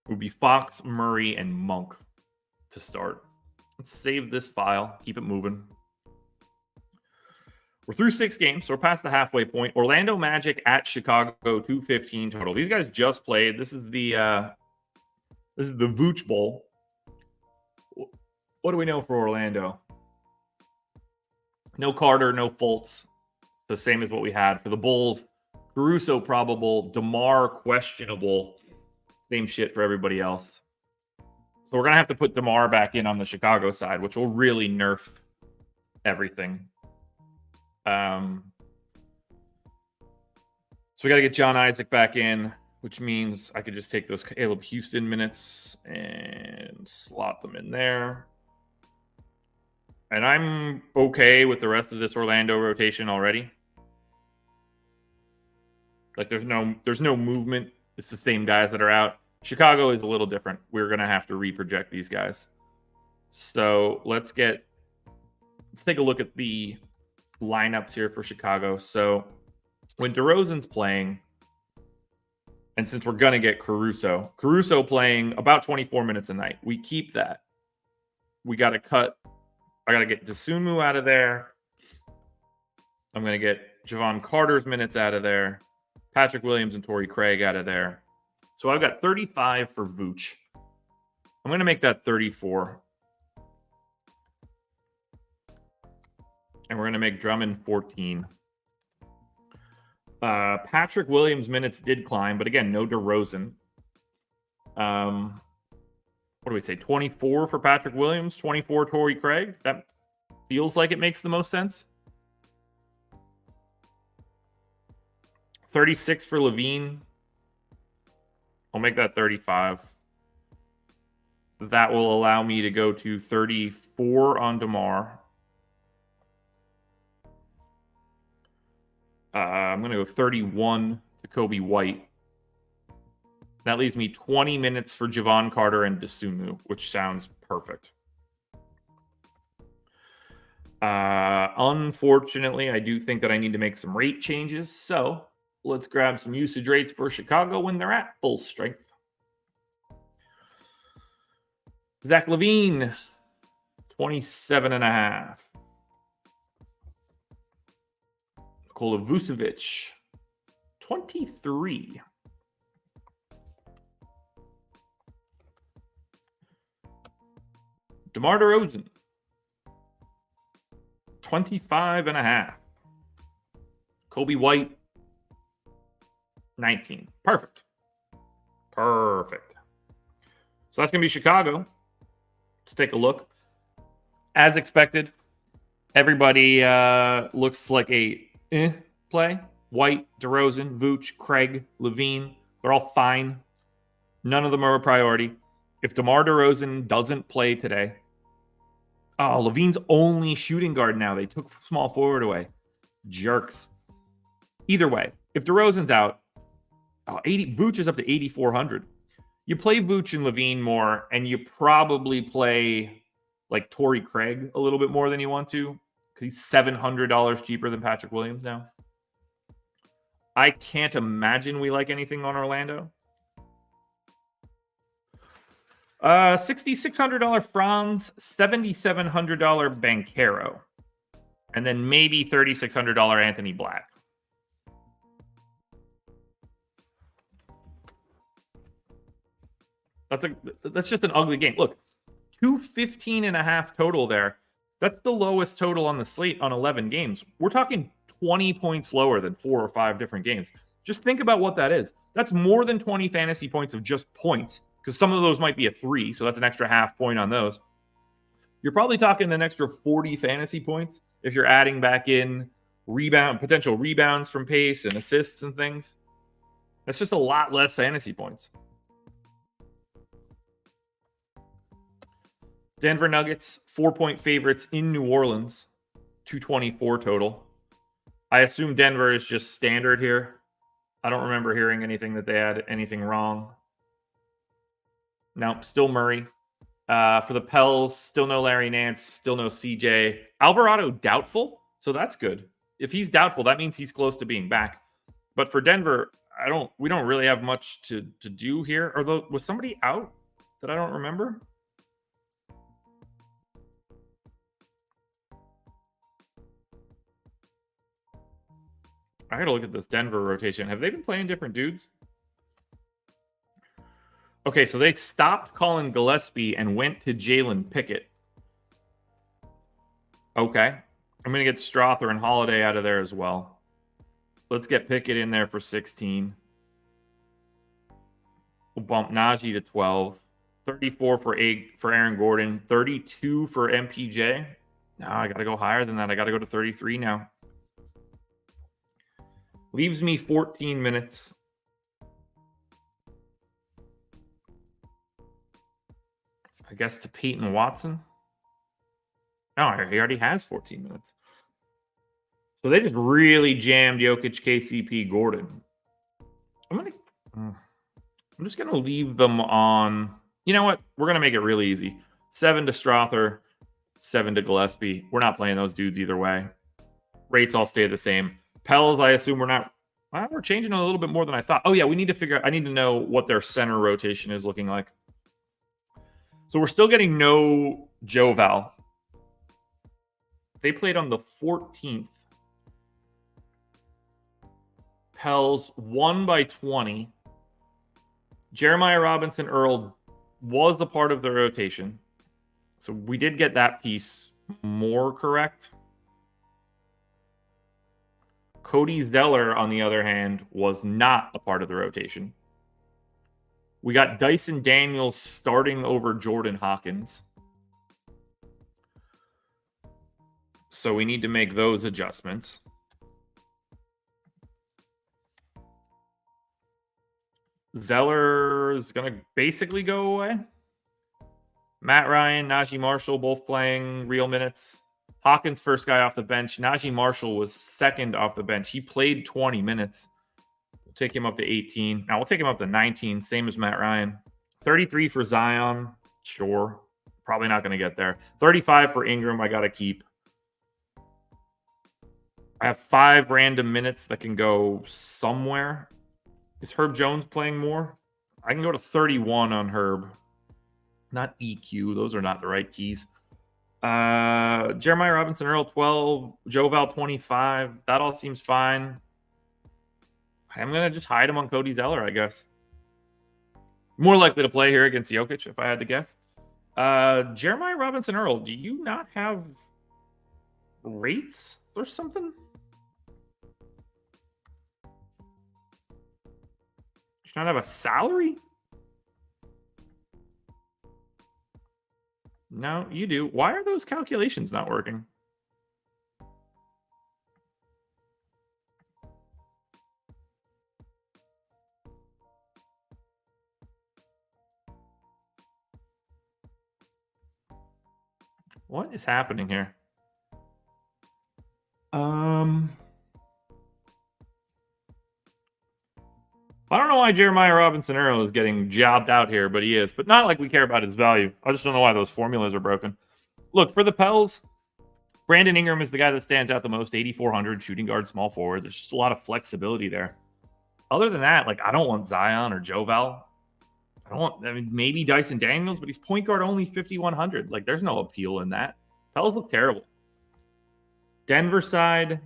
It would be Fox, Murray, and Monk to start. Let's save this file. Keep it moving. We're through 6 games, so we're past the halfway point. Orlando Magic at Chicago, 215 total. These guys just played. This is the Vooch Bowl. What do we know for Orlando? No Carter, no Fultz. The same as what we had for the Bulls. Caruso probable, DeMar questionable. Same shit for everybody else. So we're going to have to put DeMar back in on the Chicago side, which will really nerf everything. So we got to get John Isaac back in, which means I could just take those Caleb Houston minutes and slot them in there. And I'm okay with the rest of this Orlando rotation already. Like there's no movement. It's the same guys that are out. Chicago is a little different. We're going to have to reproject these guys. So let's take a look at the lineups here for Chicago. So when DeRozan's playing, and since we're going to get Caruso playing about 24 minutes a night, we keep that. I got to get Dosunmu out of there. I'm going to get Javon Carter's minutes out of there. Patrick Williams and Torrey Craig out of there. So I've got 35 for Vooch. I'm going to make that 34. And we're going to make Drummond 14. Patrick Williams' minutes did climb, but again, no DeRozan. What do we say? 24 for Patrick Williams, 24 Torrey Craig. That feels like it makes the most sense. 36 for Levine. I'll make that 35. That will allow me to go to 34 on DeMar. I'm going to go 31 to Kobe White. That leaves me 20 minutes for Javon Carter and Dosunmu, which sounds perfect. Unfortunately, I do think that I need to make some rate changes. So let's grab some usage rates for Chicago when they're at full strength. Zach LaVine, 27.5. Nikola Vucevic, 23. DeMar DeRozan, 25.5. Kobe White, 19. Perfect. So that's going to be Chicago. Let's take a look. As expected, everybody looks like a play. White, DeRozan, Vooch, Craig, Levine, they're all fine. None of them are a priority. If DeMar DeRozan doesn't play today, Levine's only shooting guard now. They took small forward away. Jerks. Either way, if DeRozan's out, 80 Vooch is up to 8,400. You play Vooch and Levine more, and you probably play like Torrey Craig a little bit more than you want to, because he's $700 cheaper than Patrick Williams now. I can't imagine we like anything on Orlando. $6,600 Franz, $7,700 Banchero, and then maybe $3,600 Anthony Black. That's just an ugly game. Look, 215.5 total there. That's the lowest total on the slate on 11 games. We're talking 20 points lower than 4 or 5 different games. Just think about what that is. That's more than 20 fantasy points of just points, because some of those might be a 3, so that's an extra half point on those. You're probably talking an extra 40 fantasy points if you're adding back in potential rebounds from pace and assists and things. That's just a lot less fantasy points. Denver Nuggets, 4-point favorites in New Orleans, 224 total. I assume Denver is just standard here. I don't remember hearing anything that they had anything wrong. Nope, still Murray. For the Pels, still no Larry Nance, still no CJ. Alvarado doubtful, so that's good. If he's doubtful, that means he's close to being back. But for Denver, we don't really have much to do here. Although, was somebody out that I don't remember? I gotta look at this Denver rotation. Have they been playing different dudes? Okay, so they stopped Colin Gillespie and went to Jalen Pickett. Okay. I'm going to get Strother and Holiday out of there as well. Let's get Pickett in there for 16. We'll bump Najee to 12. 34 for Aaron Gordon. 32 for MPJ. No, I got to go higher than that. I got to go to 33 now. Leaves me 14 minutes. I guess to Peyton Watson. No, he already has 14 minutes. So they just really jammed Jokic, KCP, Gordon. I'm just gonna leave them on. You know what? We're gonna make it really easy. 7 to Strother, 7 to Gillespie. We're not playing those dudes either way. Rates all stay the same. Pels, I assume we're not. Well, we're changing a little bit more than I thought. Oh yeah, we need to figure out. I need to know what their center rotation is looking like. So we're still getting no Joe Val. They played on the 14th. Pels won by 20. Jeremiah Robinson Earl was the part of the rotation. So we did get that piece more correct. Cody Zeller, on the other hand, was not a part of the rotation. We got Dyson Daniels starting over Jordan Hawkins. So we need to make those adjustments. Zeller is going to basically go away. Matt Ryan, Najee Marshall, both playing real minutes. Hawkins, first guy off the bench. Najee Marshall was second off the bench. He played 20 minutes. We'll take him up to 18. Now we'll take him up to 19, same as Matt Ryan. 33 for Zion. Sure. Probably not going to get there. 35 for Ingram. I got to keep. I have 5 random minutes that can go somewhere. Is Herb Jones playing more? I can go to 31 on Herb. Not EQ. Those are not the right keys. Jeremiah Robinson Earl 12. Joe Val 25. That all seems fine. I'm going to just hide him on Cody Zeller, I guess. More likely to play here against Jokic, if I had to guess. Jeremiah Robinson Earl, do you not have rates or something? Do you not have a salary? No, you do. Why are those calculations not working? What is happening here? I don't know why Jeremiah Robinson-Earl is getting jobbed out here, but he is. But not like we care about his value. I just don't know why those formulas are broken. Look, for the Pels, Brandon Ingram is the guy that stands out the most. 8,400 shooting guard, small forward. There's just a lot of flexibility there. Other than that, like I don't want Zion or Joval. I mean, maybe Dyson Daniels, but he's point guard only 5,100. Like there's no appeal in that. Pels look terrible. Denver side,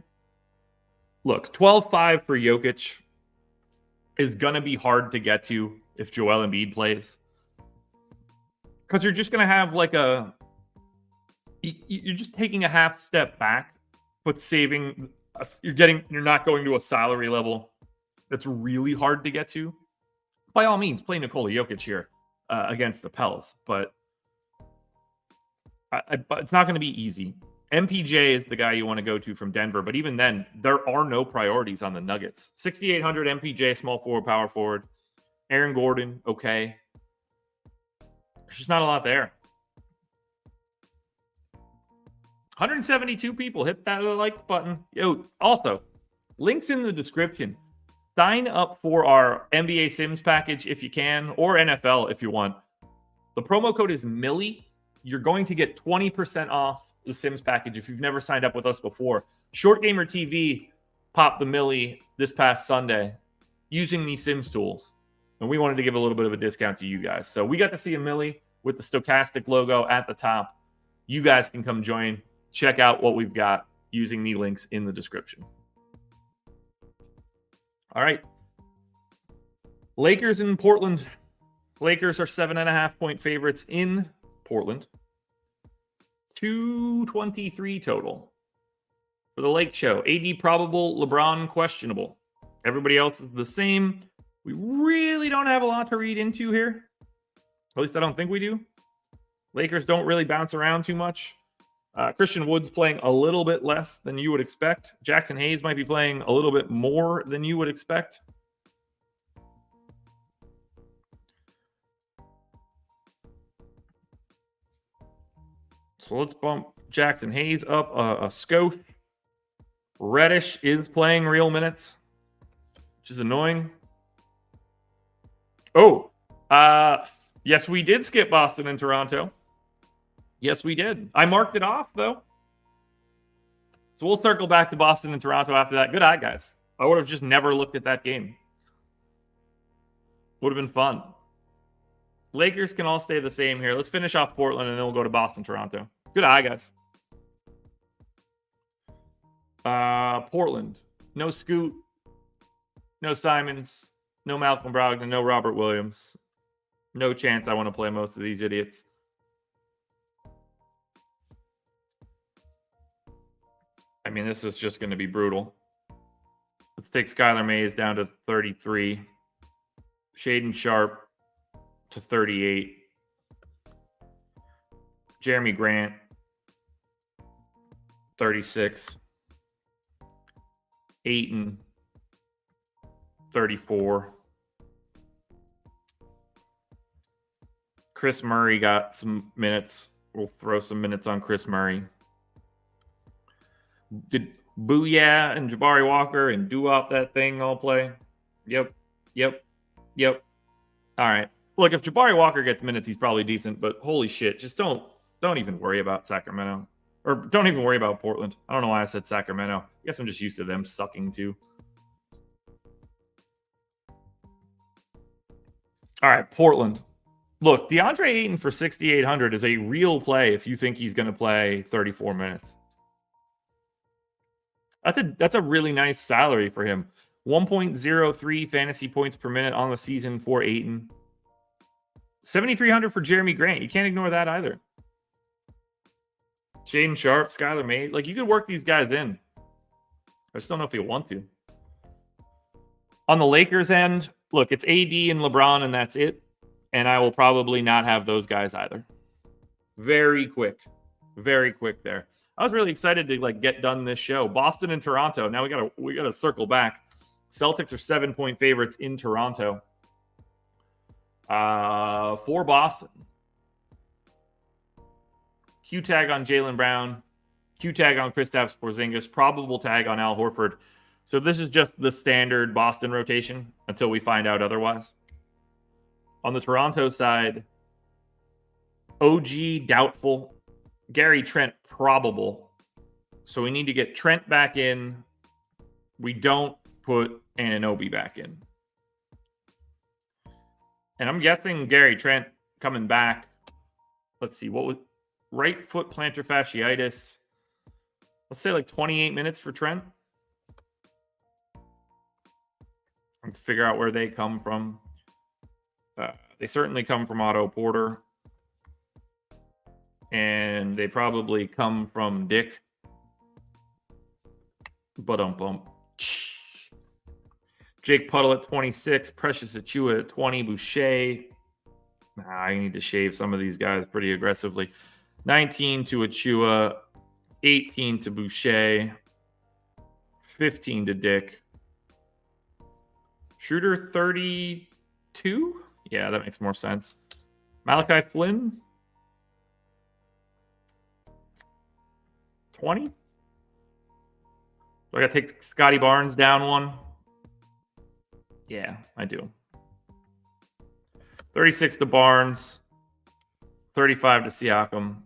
look, 12-5 for Jokic is going to be hard to get to if Joel Embiid plays. Because you're just going to have like you're just taking a half step back, but saving, you're not going to a salary level that's really hard to get to. By all means, play Nikola Jokic here against the Pels, but it's not going to be easy. MPJ is the guy you want to go to from Denver, but even then, there are no priorities on the Nuggets. 6,800 MPJ, small forward, power forward. Aaron Gordon, okay. There's just not a lot there. 172 people hit that like button. Yo, also, links in the description. Sign up for our NBA Sims package if you can, or NFL if you want. The promo code is Millie. You're going to get 20% off the Sims package if you've never signed up with us before. Short Gamer TV popped the Millie this past Sunday using these Sims tools. And we wanted to give a little bit of a discount to you guys. So we got to see a Millie with the Stochastic logo at the top. You guys can come join. Check out what we've got using the links in the description. All right. Lakers in Portland. Lakers are 7.5-point favorites in Portland. 223 total. For the Lake Show, AD probable, LeBron questionable. Everybody else is the same. We really don't have a lot to read into here. At least I don't think we do. Lakers don't really bounce around too much. Christian Wood's playing a little bit less than you would expect. Jackson Hayes might be playing a little bit more than you would expect. So let's bump Jackson Hayes up a skosh. Reddish is playing real minutes, which is annoying. Oh, yes, we did skip Boston and Toronto. Yes, we did. I marked it off, though. So we'll circle back to Boston and Toronto after that. Good eye, guys. I would have just never looked at that game. Would have been fun. Lakers can all stay the same here. Let's finish off Portland, and then we'll go to Boston, Toronto. Good eye, guys. Portland. No Scoot. No Simons. No Malcolm Brogdon. No Robert Williams. No chance I want to play most of these idiots. I mean, this is just going to be brutal. Let's take Skylar Mays down to 33. Shaden Sharp to 38. Jeremy Grant, 36. Ayton, 34. Chris Murray got some minutes. We'll throw some minutes on Chris Murray. Did Booyah and Jabari Walker and Doo-Wop that thing all play? Yep. All right. Look, if Jabari Walker gets minutes, he's probably decent, but holy shit, just don't even worry about Sacramento. Or don't even worry about Portland. I don't know why I said Sacramento. I guess I'm just used to them sucking too. All right, Portland. Look, DeAndre Ayton for 6,800 is a real play if you think he's going to play 34 minutes. That's a really nice salary for him. 1.03 fantasy points per minute on the season for Ayton. 7,300 for Jeremy Grant. You can't ignore that either. Shaden Sharp, Skylar Mays. Like, you could work these guys in. I just don't know if you want to. On the Lakers end, look, it's AD and LeBron, and that's it. And I will probably not have those guys either. Very quick there. I was really excited to get done this show. Boston and Toronto. Now we gotta circle back. Celtics are 7-point favorites in Toronto. For Boston. Q tag on Jaylen Brown, Q tag on Kristaps Porzingis, probable tag on Al Horford. So this is just the standard Boston rotation until we find out otherwise. On the Toronto side, OG doubtful, Gary Trent probable. So we need to get Trent back in. We don't put Anunoby back in. And I'm guessing Gary Trent coming back. Let's see, what was right foot plantar fasciitis. Let's say like 28 minutes for Trent. Let's figure out where they come from. They certainly come from Otto Porter. And they probably come from Dick. Bump. Jake Puddle at 26. Precious Achiuwa at 20. Boucher. I need to shave some of these guys pretty aggressively. 19 to Achiuwa. 18 to Boucher. 15 to Dick. Schroeder 32? Yeah, that makes more sense. Malachi Flynn 20? Do I got to take Scotty Barnes down one? Yeah, I do. 36 to Barnes. 35 to Siakam.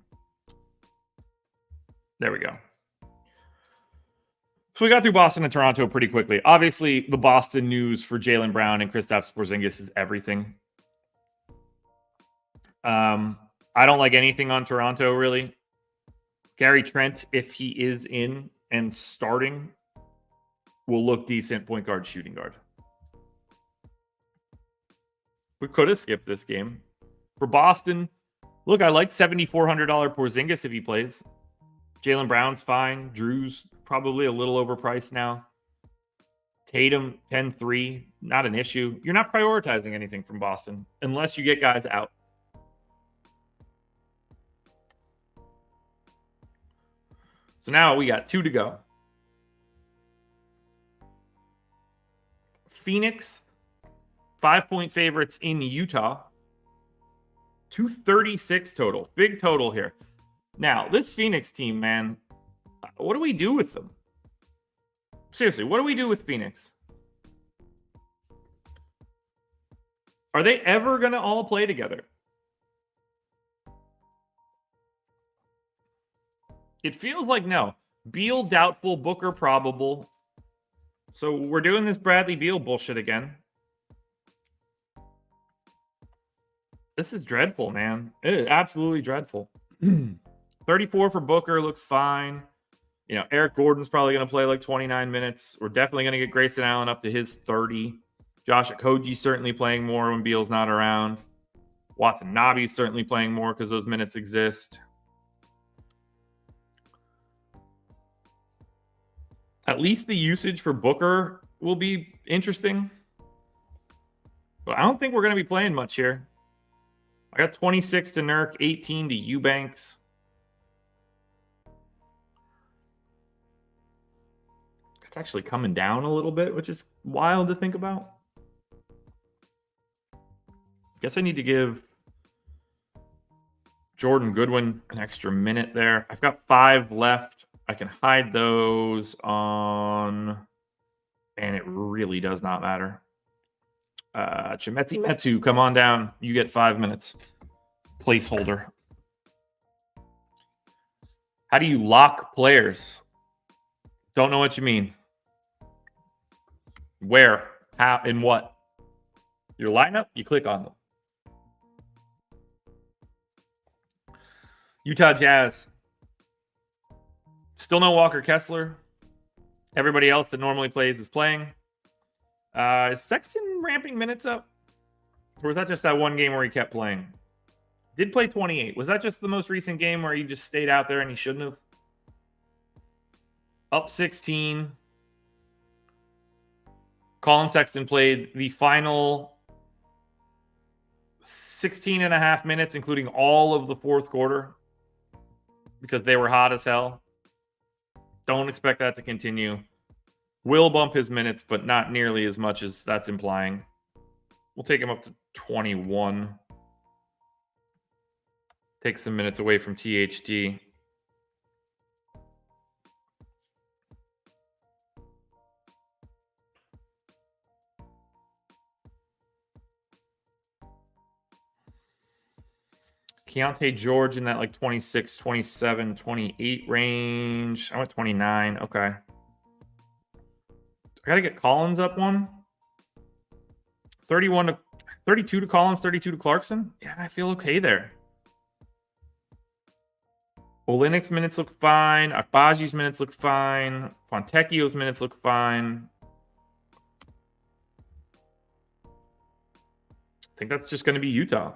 There we go. So we got through Boston and Toronto pretty quickly. Obviously, the Boston news for Jaylen Brown and Kristaps Porzingis is everything. I don't like anything on Toronto, really. Gary Trent, if he is in and starting, will look decent point guard, shooting guard. We could have skipped this game. For Boston, look, I like $7,400 Porzingis if he plays. Jaylen Brown's fine. Drew's probably a little overpriced now. Tatum, 10-3, not an issue. You're not prioritizing anything from Boston unless you get guys out. So now we got 2 to go. Phoenix, 5-point favorites in Utah. 236 total. Big total here. Now, this Phoenix team, man, what do we do with them? Seriously, what do we do with Phoenix? Are they ever going to all play together? It feels like no. Beal doubtful, Booker probable. So we're doing this Bradley Beal bullshit again. This is dreadful, man. It is absolutely dreadful. 34 for Booker looks fine. You know, Eric Gordon's probably going to play like 29 minutes. We're definitely going to get Grayson Allen up to his 30. Josh Okogie's certainly playing more when Beal's not around. Watson Nabi's certainly playing more because those minutes exist. At least the usage for Booker will be interesting. But I don't think we're going to be playing much here. I got 26 to Nurk, 18 to Eubanks. It's actually coming down a little bit, which is wild to think about. Guess I need to give Jordan Goodwin an extra minute there. I've got 5 left. I can hide those on, and it really does not matter. Chimezie Metu, come on down. You get 5 minutes. Placeholder. How do you lock players? Don't know what you mean. Where? How? In what? Your lineup? You click on them. Utah Jazz. Still no Walker Kessler. Everybody else that normally plays is playing. Is Sexton ramping minutes up? Or was that just that one game where he kept playing? Did play 28. Was that just the most recent game where he just stayed out there and he shouldn't have? Up 16. Colin Sexton played the final 16 and a half minutes, including all of the fourth quarter, because they were hot as hell. Don't expect that to continue. Will bump his minutes, but not nearly as much as that's implying. We'll take him up to 21. Take some minutes away from THD. Keontae George in that like 26, 27, 28 range. I went 29. Okay. I got to get Collins up one. 32 to Collins, 32 to Clarkson. Yeah, I feel okay there. Olynyk's minutes look fine. Akbaji's minutes look fine. Fontecchio's minutes look fine. I think that's just going to be Utah.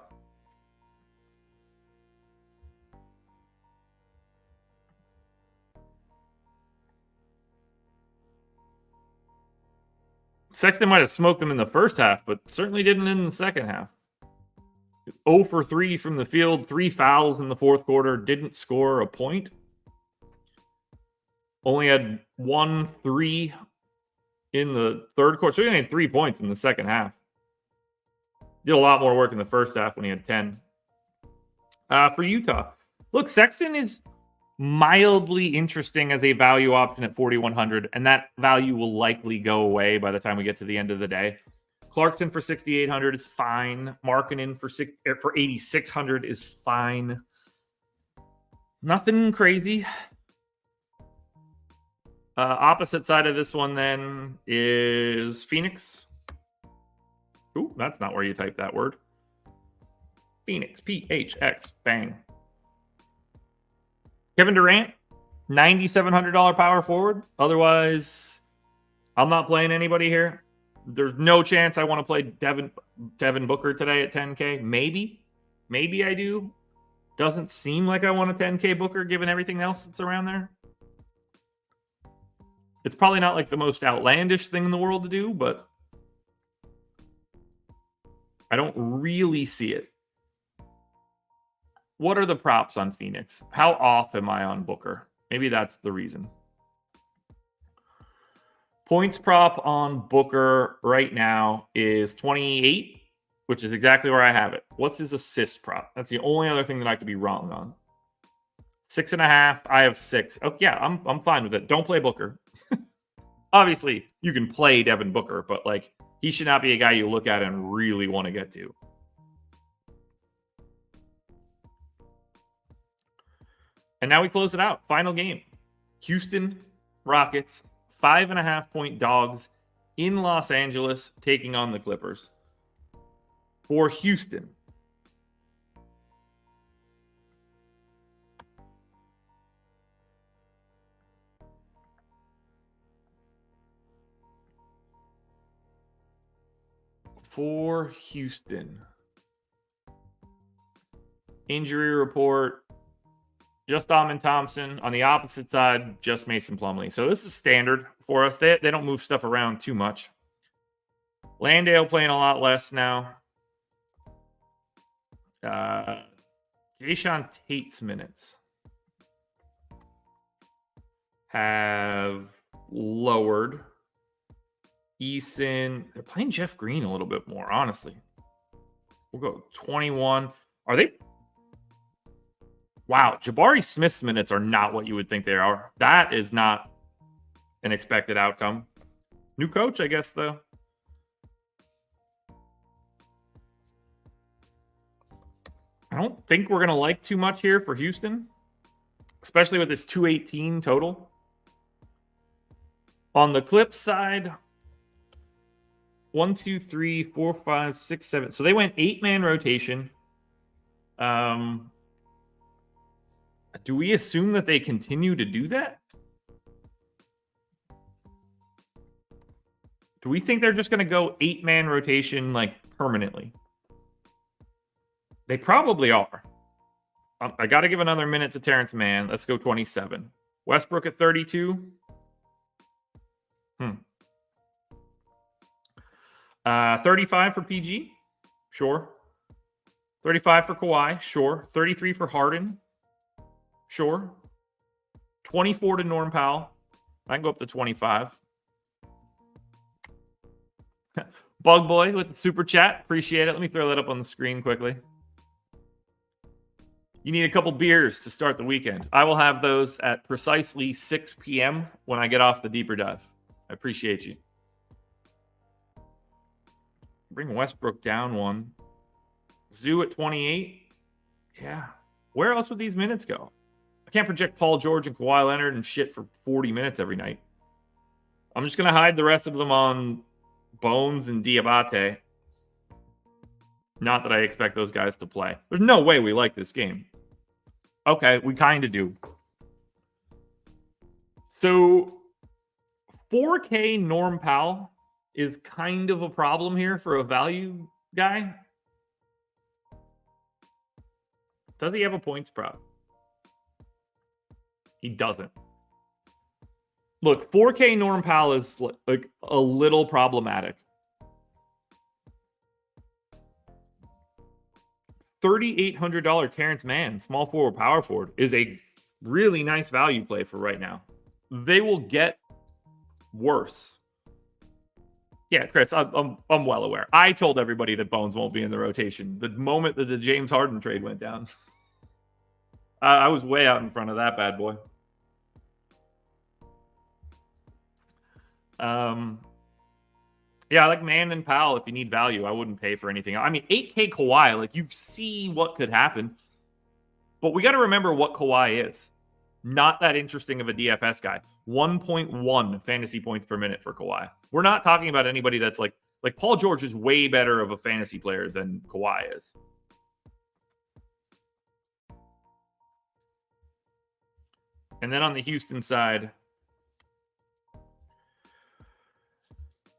Sexton might have smoked them in the first half, but certainly didn't in the second half. 0 for 3 from the field, 3 fouls in the fourth quarter, didn't score a point. Only had 1-3 in the third quarter. So he only had 3 points in the second half. Did a lot more work in the first half when he had 10. For Utah, look, Sexton is mildly interesting as a value option at 4,100, and that value will likely go away by the time we get to the end of the day. Clarkson for 6,800 is fine. Markkanen for 8,600 is fine. Nothing crazy. Opposite side of this one then is Phoenix. Ooh, that's not where you type that word. Phoenix, PHX, bang. Kevin Durant, $9,700 power forward. Otherwise, I'm not playing anybody here. There's no chance I want to play Devin Booker today at 10K. Maybe I do. Doesn't seem like I want a 10K Booker given everything else that's around there. It's probably not like the most outlandish thing in the world to do, but I don't really see it. What are the props on Phoenix? How off am I on Booker? Maybe that's the reason. Points prop on Booker right now is 28, which is exactly where I have it. What's his assist prop? That's the only other thing that I could be wrong on. 6.5. I have 6. Oh yeah, I'm fine with it. Don't play Booker. Obviously, you can play Devin Booker, but like he should not be a guy you look at and really want to get to. And now we close it out. Final game. Houston Rockets, 5.5-point dogs in Los Angeles, taking on the Clippers. For Houston, injury report, just Amin Thompson. On the opposite side, just Mason Plumlee. So this is standard for us. They don't move stuff around too much. Landale playing a lot less now. Jayshawn Tate's minutes have lowered. Eason, they're playing Jeff Green a little bit more, honestly. We'll go 21. Are they? Wow, Jabari Smith's minutes are not what you would think they are. That is not an expected outcome. New coach, I guess, though. I don't think we're going to like too much here for Houston, especially with this 218 total. On the Clips side, 1, 2, 3, 4, 5, 6, 7. So they went 8-man rotation. Do we assume that they continue to do that? Do we think they're just going to go 8-man rotation like permanently? They probably are. I got to give another minute to Terrence Mann. Let's go 27. Westbrook at 32. 35 for PG. Sure. 35 for Kawhi. Sure. 33 for Harden. Sure. 24 to Norm Powell. I can go up to 25. Bug Boy with the super chat. Appreciate it. Let me throw that up on the screen quickly. You need a couple beers to start the weekend. I will have those at precisely 6 p.m. when I get off the deeper dive. I appreciate you. Bring Westbrook down one. Zoo at 28. Yeah. Where else would these minutes go? I can't project Paul George and Kawhi Leonard and shit for 40 minutes every night. I'm just going to hide the rest of them on Bones and Diabate. Not that I expect those guys to play. There's no way we like this game. Okay, we kind of do. So 4K Norm Powell is kind of a problem here for a value guy. Does he have a points prop? He doesn't. Look, 4K Norm Powell is like a little problematic. $3,800 Terrence Mann, small forward, power forward, is a really nice value play for right now. They will get worse. Yeah, Chris, I'm well aware. I told everybody that Bones won't be in the rotation the moment that the James Harden trade went down. I was way out in front of that bad boy. Yeah, I like Mann and Powell. If you need value, I wouldn't pay for anything. I mean, 8K Kawhi, like you see what could happen. But we got to remember what Kawhi is. Not that interesting of a DFS guy. 1.1 fantasy points per minute for Kawhi. We're not talking about anybody that's like Paul George is way better of a fantasy player than Kawhi is. And then on the Houston side,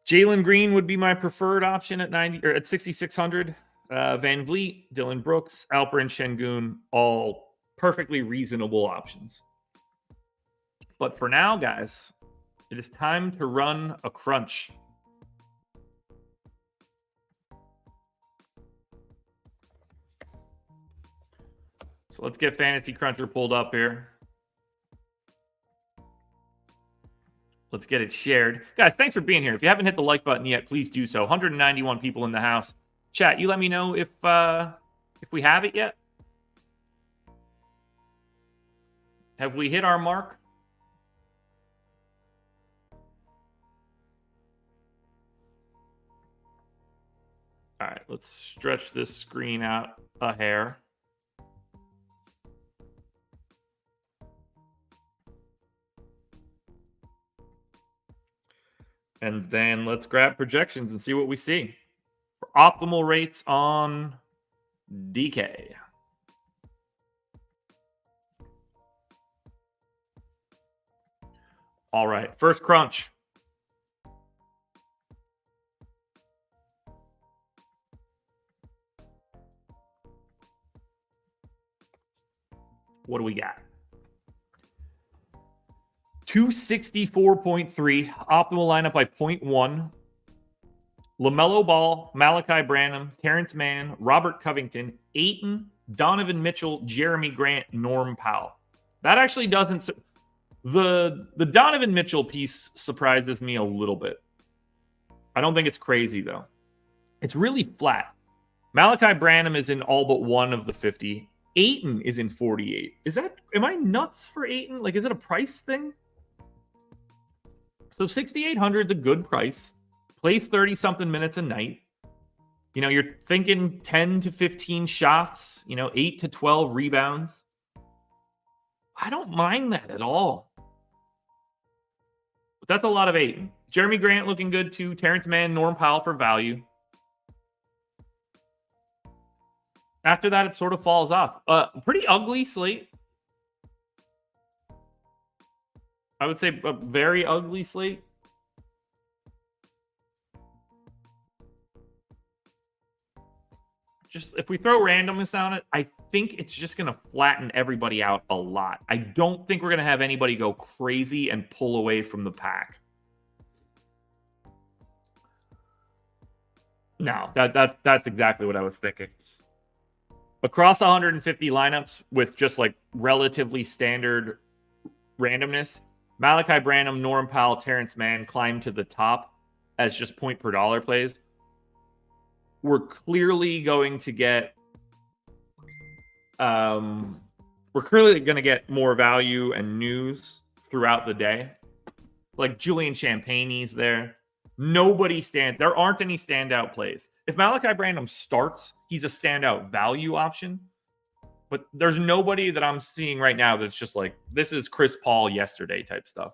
Jalen Green would be my preferred option at 6,600. Van Vliet, Dylan Brooks, Alperen Şengün, all perfectly reasonable options. But for now, guys, it is time to run a crunch. So let's get Fantasy Cruncher pulled up here. Let's get it shared. Guys, thanks for being here. If you haven't hit the like button yet, please do so. 191 people in the house. Chat, you let me know if we have it yet. Have we hit our mark? All right, let's stretch this screen out a hair. And then let's grab projections and see what we see. For optimal rates on DK. All right, first crunch. What do we got? 264.3, optimal lineup by 0.1. LaMelo Ball, Malachi Branham, Terrence Mann, Robert Covington, Ayton, Donovan Mitchell, Jeremy Grant, Norm Powell. That actually doesn't... The Donovan Mitchell piece surprises me a little bit. I don't think it's crazy, though. It's really flat. Malachi Branham is in all but one of the 50. Ayton is in 48. Am I nuts for Ayton? Like, is it a price thing? So 6,800 is a good price. Plays 30-something minutes a night. You know, you're thinking 10 to 15 shots, 8 to 12 rebounds. I don't mind that at all. But that's a lot of Ayton. Jeremy Grant looking good too. Terrence Mann, Norm Powell for value. After that, it sort of falls off. Pretty ugly slate. I would say a very ugly slate. Just if we throw randomness on it, I think it's just going to flatten everybody out a lot. I don't think we're going to have anybody go crazy and pull away from the pack. No, that's exactly what I was thinking. Across 150 lineups with just like relatively standard randomness, Malachi Branham, Norm Powell, Terrence Mann climb to the top as just point per dollar plays. We're clearly going to get We're clearly going to get more value and news throughout the day. Like Julian Champagne's there. There aren't any standout plays. If Malachi Branham starts, he's a standout value option. But there's nobody that I'm seeing right now that's just like, this is Chris Paul yesterday type stuff.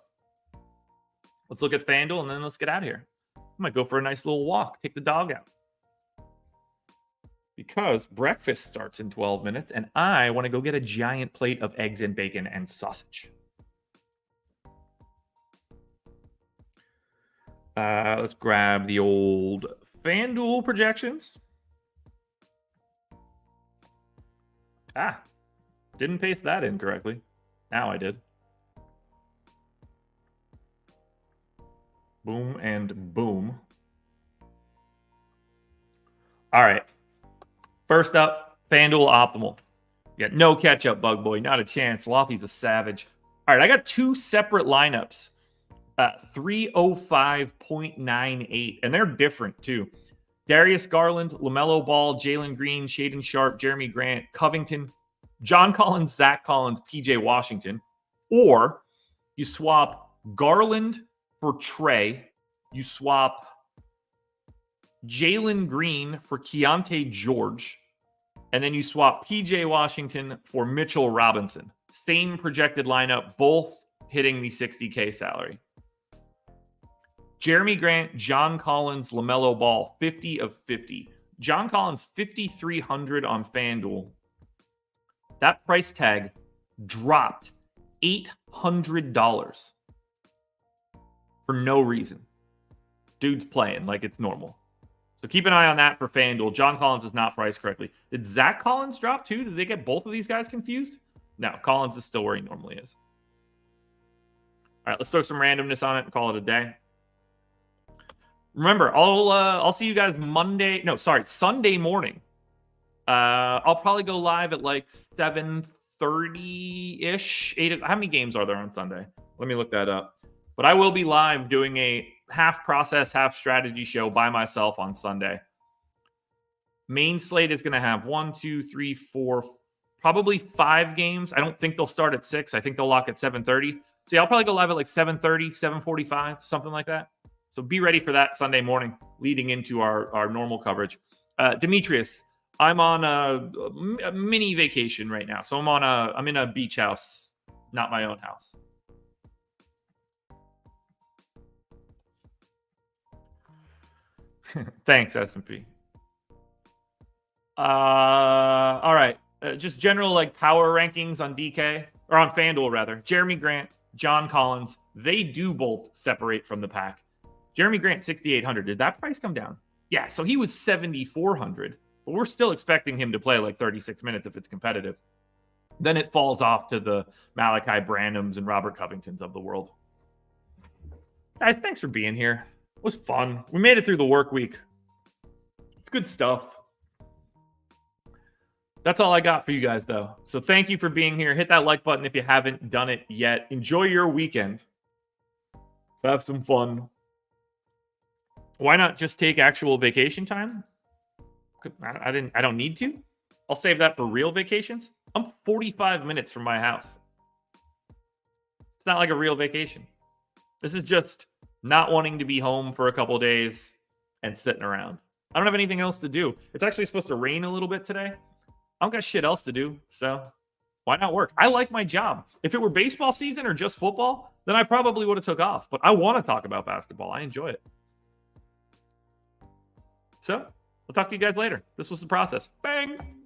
Let's look at FanDuel and then let's get out of here. I might go for a nice little walk, take the dog out. Because breakfast starts in 12 minutes and I want to go get a giant plate of eggs and bacon and sausage. Let's grab the old FanDuel projections. Didn't paste that in correctly. Now I did. Boom and boom. All right. First up, FanDuel Optimal. You got no catch-up, Bug Boy. Not a chance. Lofty's a savage. All right, I got two separate lineups. 305.98, and they're different, too. Darius Garland, LaMelo Ball, Jalen Green, Shaedon Sharpe, Jeremy Grant, Covington, John Collins, Zach Collins, PJ Washington. Or you swap Garland for Trey. You swap Jalen Green for Keontae George. And then you swap PJ Washington for Mitchell Robinson. Same projected lineup, both hitting the $60K salary. Jeremy Grant, John Collins, LaMelo Ball, 50 of 50. John Collins, 5,300 on FanDuel. That price tag dropped $800 for no reason. Dude's playing like it's normal. So keep an eye on that for FanDuel. John Collins is not priced correctly. Did Zach Collins drop too? Did they get both of these guys confused? No, Collins is still where he normally is. All right, let's throw some randomness on it and call it a day. Remember, I'll see you guys Sunday morning. I'll probably go live at like 7:30-ish. How many games are there on Sunday? Let me look that up. But I will be live doing a half process, half strategy show by myself on Sunday. Main slate is going to have 1, 2, 3, 4, probably 5 games. I don't think they'll start at 6. I think they'll lock at 7:30. So yeah, I'll probably go live at like 7:30, 7:45, something like that. So be ready for that Sunday morning leading into our normal coverage. Demetrius, I'm on a mini vacation right now. So I'm in a beach house, not my own house. Thanks, S&P. All right. Just general like power rankings on DK or on FanDuel rather. Jeremy Grant, John Collins, they do both separate from the pack. Jeremy Grant, 6,800. Did that price come down? Yeah, so he was 7,400, but we're still expecting him to play like 36 minutes if it's competitive. Then it falls off to the Malachi Branhams and Robert Covingtons of the world. Guys, thanks for being here. It was fun. We made it through the work week. It's good stuff. That's all I got for you guys, though. So thank you for being here. Hit that like button if you haven't done it yet. Enjoy your weekend. Have some fun. Why not just take actual vacation time? I don't need to. I'll save that for real vacations. I'm 45 minutes from my house. It's not like a real vacation. This is just not wanting to be home for a couple of days and sitting around. I don't have anything else to do. It's actually supposed to rain a little bit today. I don't got shit else to do, so why not work? I like my job. If it were baseball season or just football, then I probably would have took off. But I want to talk about basketball. I enjoy it. So, we'll talk to you guys later. This was the process. Bang!